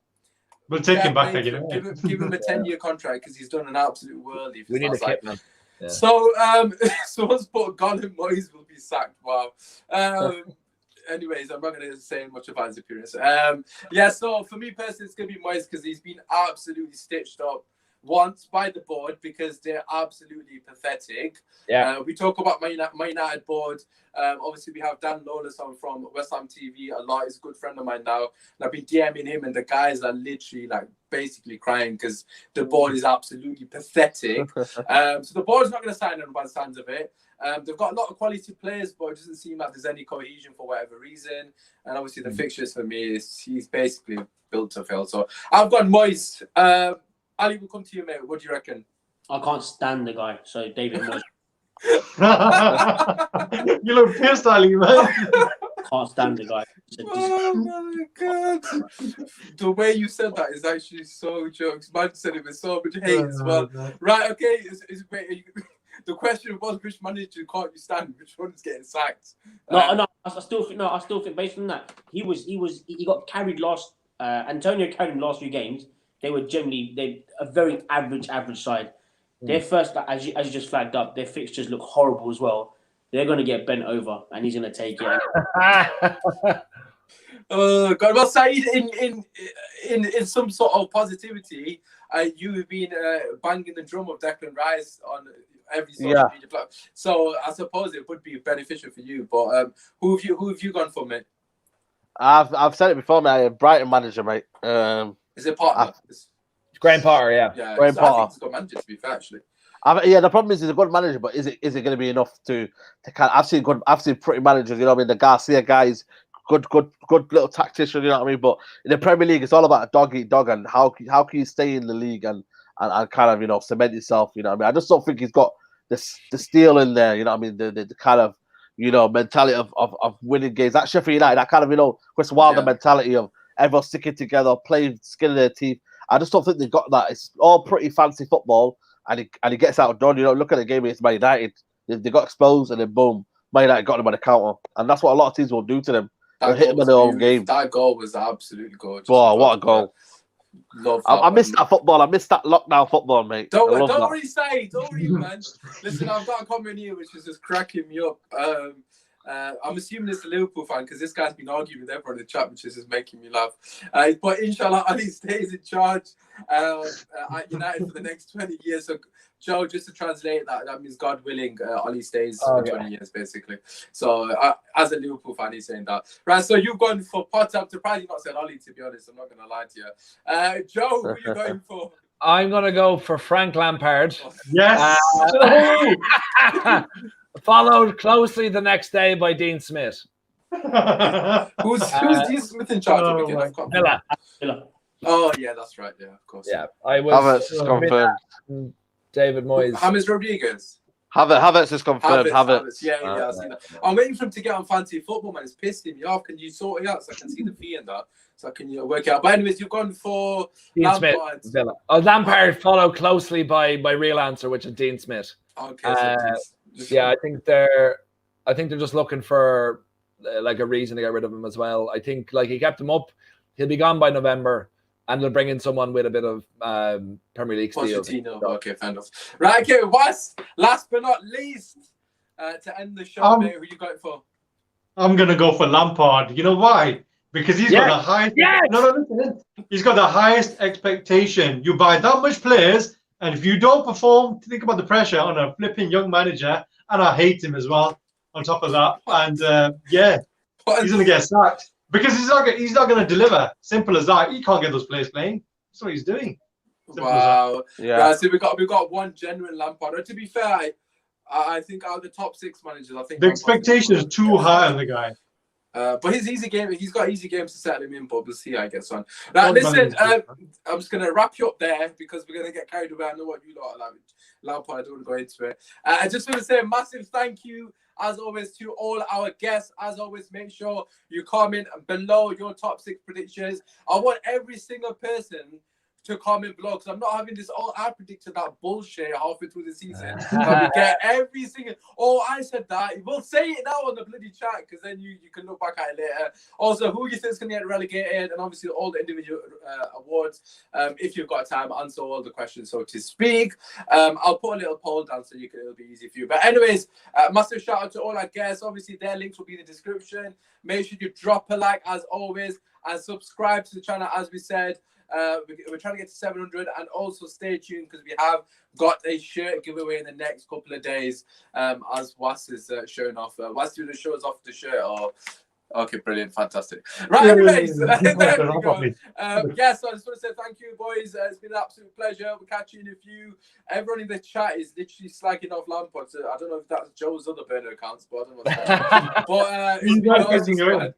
we'll take him back again. Give him a 10-year contract because he's done an absolute worldie. We need a kit, man. Yeah. So someone's put Colin Moyes will be sacked. Wow. Anyways, I'm not going to say much about his appearance. So for me personally, it's going to be Moyes because he's been absolutely stitched up once by the board because they're absolutely pathetic. Yeah. We talk about my United board. Obviously, we have Dan Lawless on from West Ham TV a lot. He's a good friend of mine now. And I've been DMing him, and the guys are literally basically crying because the board is absolutely pathetic. So the board's not going to sign on by the sounds of it. They've got a lot of quality players, but it doesn't seem like there's any cohesion for whatever reason. And obviously, the fixtures for me he's basically built to fail. So I've got Moyes. Ali, we'll come to you, mate. What do you reckon? I can't stand the guy. So David Moyes. You look pissed, Ali, man. Can't stand the guy. Oh my god! The way you said that is actually so jokes. Man said it with so much hate as well. Right? Okay. The question was, which manager can't you stand? Which one is getting sacked? I still think based on that, he got carried last. Antonio carried him last few games. They were generally a very average side. Their first, as you just flagged up, their fixtures look horrible as well. They're going to get bent over, and he's going to take it. Oh God! Well, Saeed, in some sort of positivity, you've been banging the drum of Declan Rice on every social media platform. So I suppose it would be beneficial for you. But who have you gone for, mate? I've said it before, mate. Brighton manager, mate. Is it Potter? Graham Potter, yeah. Graham Potter. I think he's got manager, to be fair, actually. The problem is he's a good manager, but is it going to be enough to kind of, I've seen pretty managers, you know what I mean? The Garcia guys, good little tactician, you know what I mean? But in the Premier League, it's all about a dog eat dog, and how can you stay in the league and kind of, cement yourself, you know what I mean? I just don't think he's got the steel in there, you know what I mean? The kind of, mentality of winning games. That Sheffield United, that kind of, Chris Wilder mentality of everyone sticking together, playing skin in their teeth. I just don't think they've got that. It's all pretty fancy football, and he gets outdone. Look at the game against Man United. They got exposed, and then boom, Man United got them on the counter. And that's what a lot of teams will do to them. They'll hit them in their own game. That goal was absolutely gorgeous. Wow, what a goal. I missed that football. I missed that lockdown football, mate. Don't worry, Saeed. Don't worry, man. Listen, I've got a comment here which is just cracking me up. I'm assuming it's a Liverpool fan because this guy's been arguing with everyone in the chat, which is just making me laugh. But inshallah, Ali stays in charge at United for the next 20 years. So, Joe, just to translate that means God willing, Ali stays for 20 years, basically. So, as a Liverpool fan, he's saying that. Right, so you've gone for Potter. I'm surprised you've not said Ali, to be honest. I'm not going to lie to you. Joe, who are you going for? I'm going to go for Frank Lampard. Yes. Followed closely the next day by Dean Smith. Who's Dean Smith in charge of again? Villa. Oh, yeah, that's right. Yeah, of course. Yeah, I was. Havertz is confirmed. David Moyes. James Rodriguez. Havertz is confirmed. Havertz. Yeah, I've seen that. I'm waiting for him to get on fancy football, man. It's pissing me off. Can you sort it out so I can see the fee in that? So I can work it out. But anyways, you've gone for Dean Lampard. Smith. Villa. Lampard followed closely by my real answer, which is Dean Smith. Okay. I think they're just looking for a reason to get rid of him as well. I think he kept him up. He'll be gone by November, and they'll bring in someone with a bit of Premier League steel. Okay, fair enough. Right, okay. Last but not least, to end the show, mate, who you going for? I'm gonna go for Lampard. You know why? because he's got the highest. Yes! No, listen. He's got the highest expectation. You buy that much players, and if you don't perform, think about the pressure on a flipping young manager, and I hate him as well. On top of that, and he's gonna get sacked because he's not gonna deliver. Simple as that. He can't get those players playing. That's what he's doing. Wow. Yeah. So we got one genuine Lampard. Or to be fair, I think out of the top 6 managers, I think The expectation is too high on the guy. But his easy game, he's got easy games to settle him in, but we'll see how he gets on. Now, listen, I'm just going to wrap you up there because we're going to get carried away. I know what you lot are like. Lampard, I don't want to go into it. I just want to say a massive thank you, as always, to all our guests. As always, make sure you comment below your top 6 predictions. I want every single person to comment below because I'm not having this. Oh, I predicted that bullshit halfway through the season. We get every single. Oh, I said that. We'll say it now on the bloody chat because then you can look back at it later. Also, who you think is going to get relegated, and obviously all the individual awards. If you've got time, answer all the questions, so to speak. I'll put a little poll down so it'll be easy for you. But anyways, massive shout out to all our guests. Obviously, their links will be in the description. Make sure you drop a like as always and subscribe to the channel as we said. We're trying to get to 700, and also stay tuned because we have got a shirt giveaway in the next couple of days. As Was is showing off. Was doing the shows off the shirt. Or okay, brilliant, fantastic. Right, anyways, there we go. Yeah, so I just want to say thank you, boys. It's been an absolute pleasure. We'll catch you in a few. Everyone in the chat is literally slagging off Lampard. So I don't know if that's Joe's other burner accounts, but I don't know. But it's been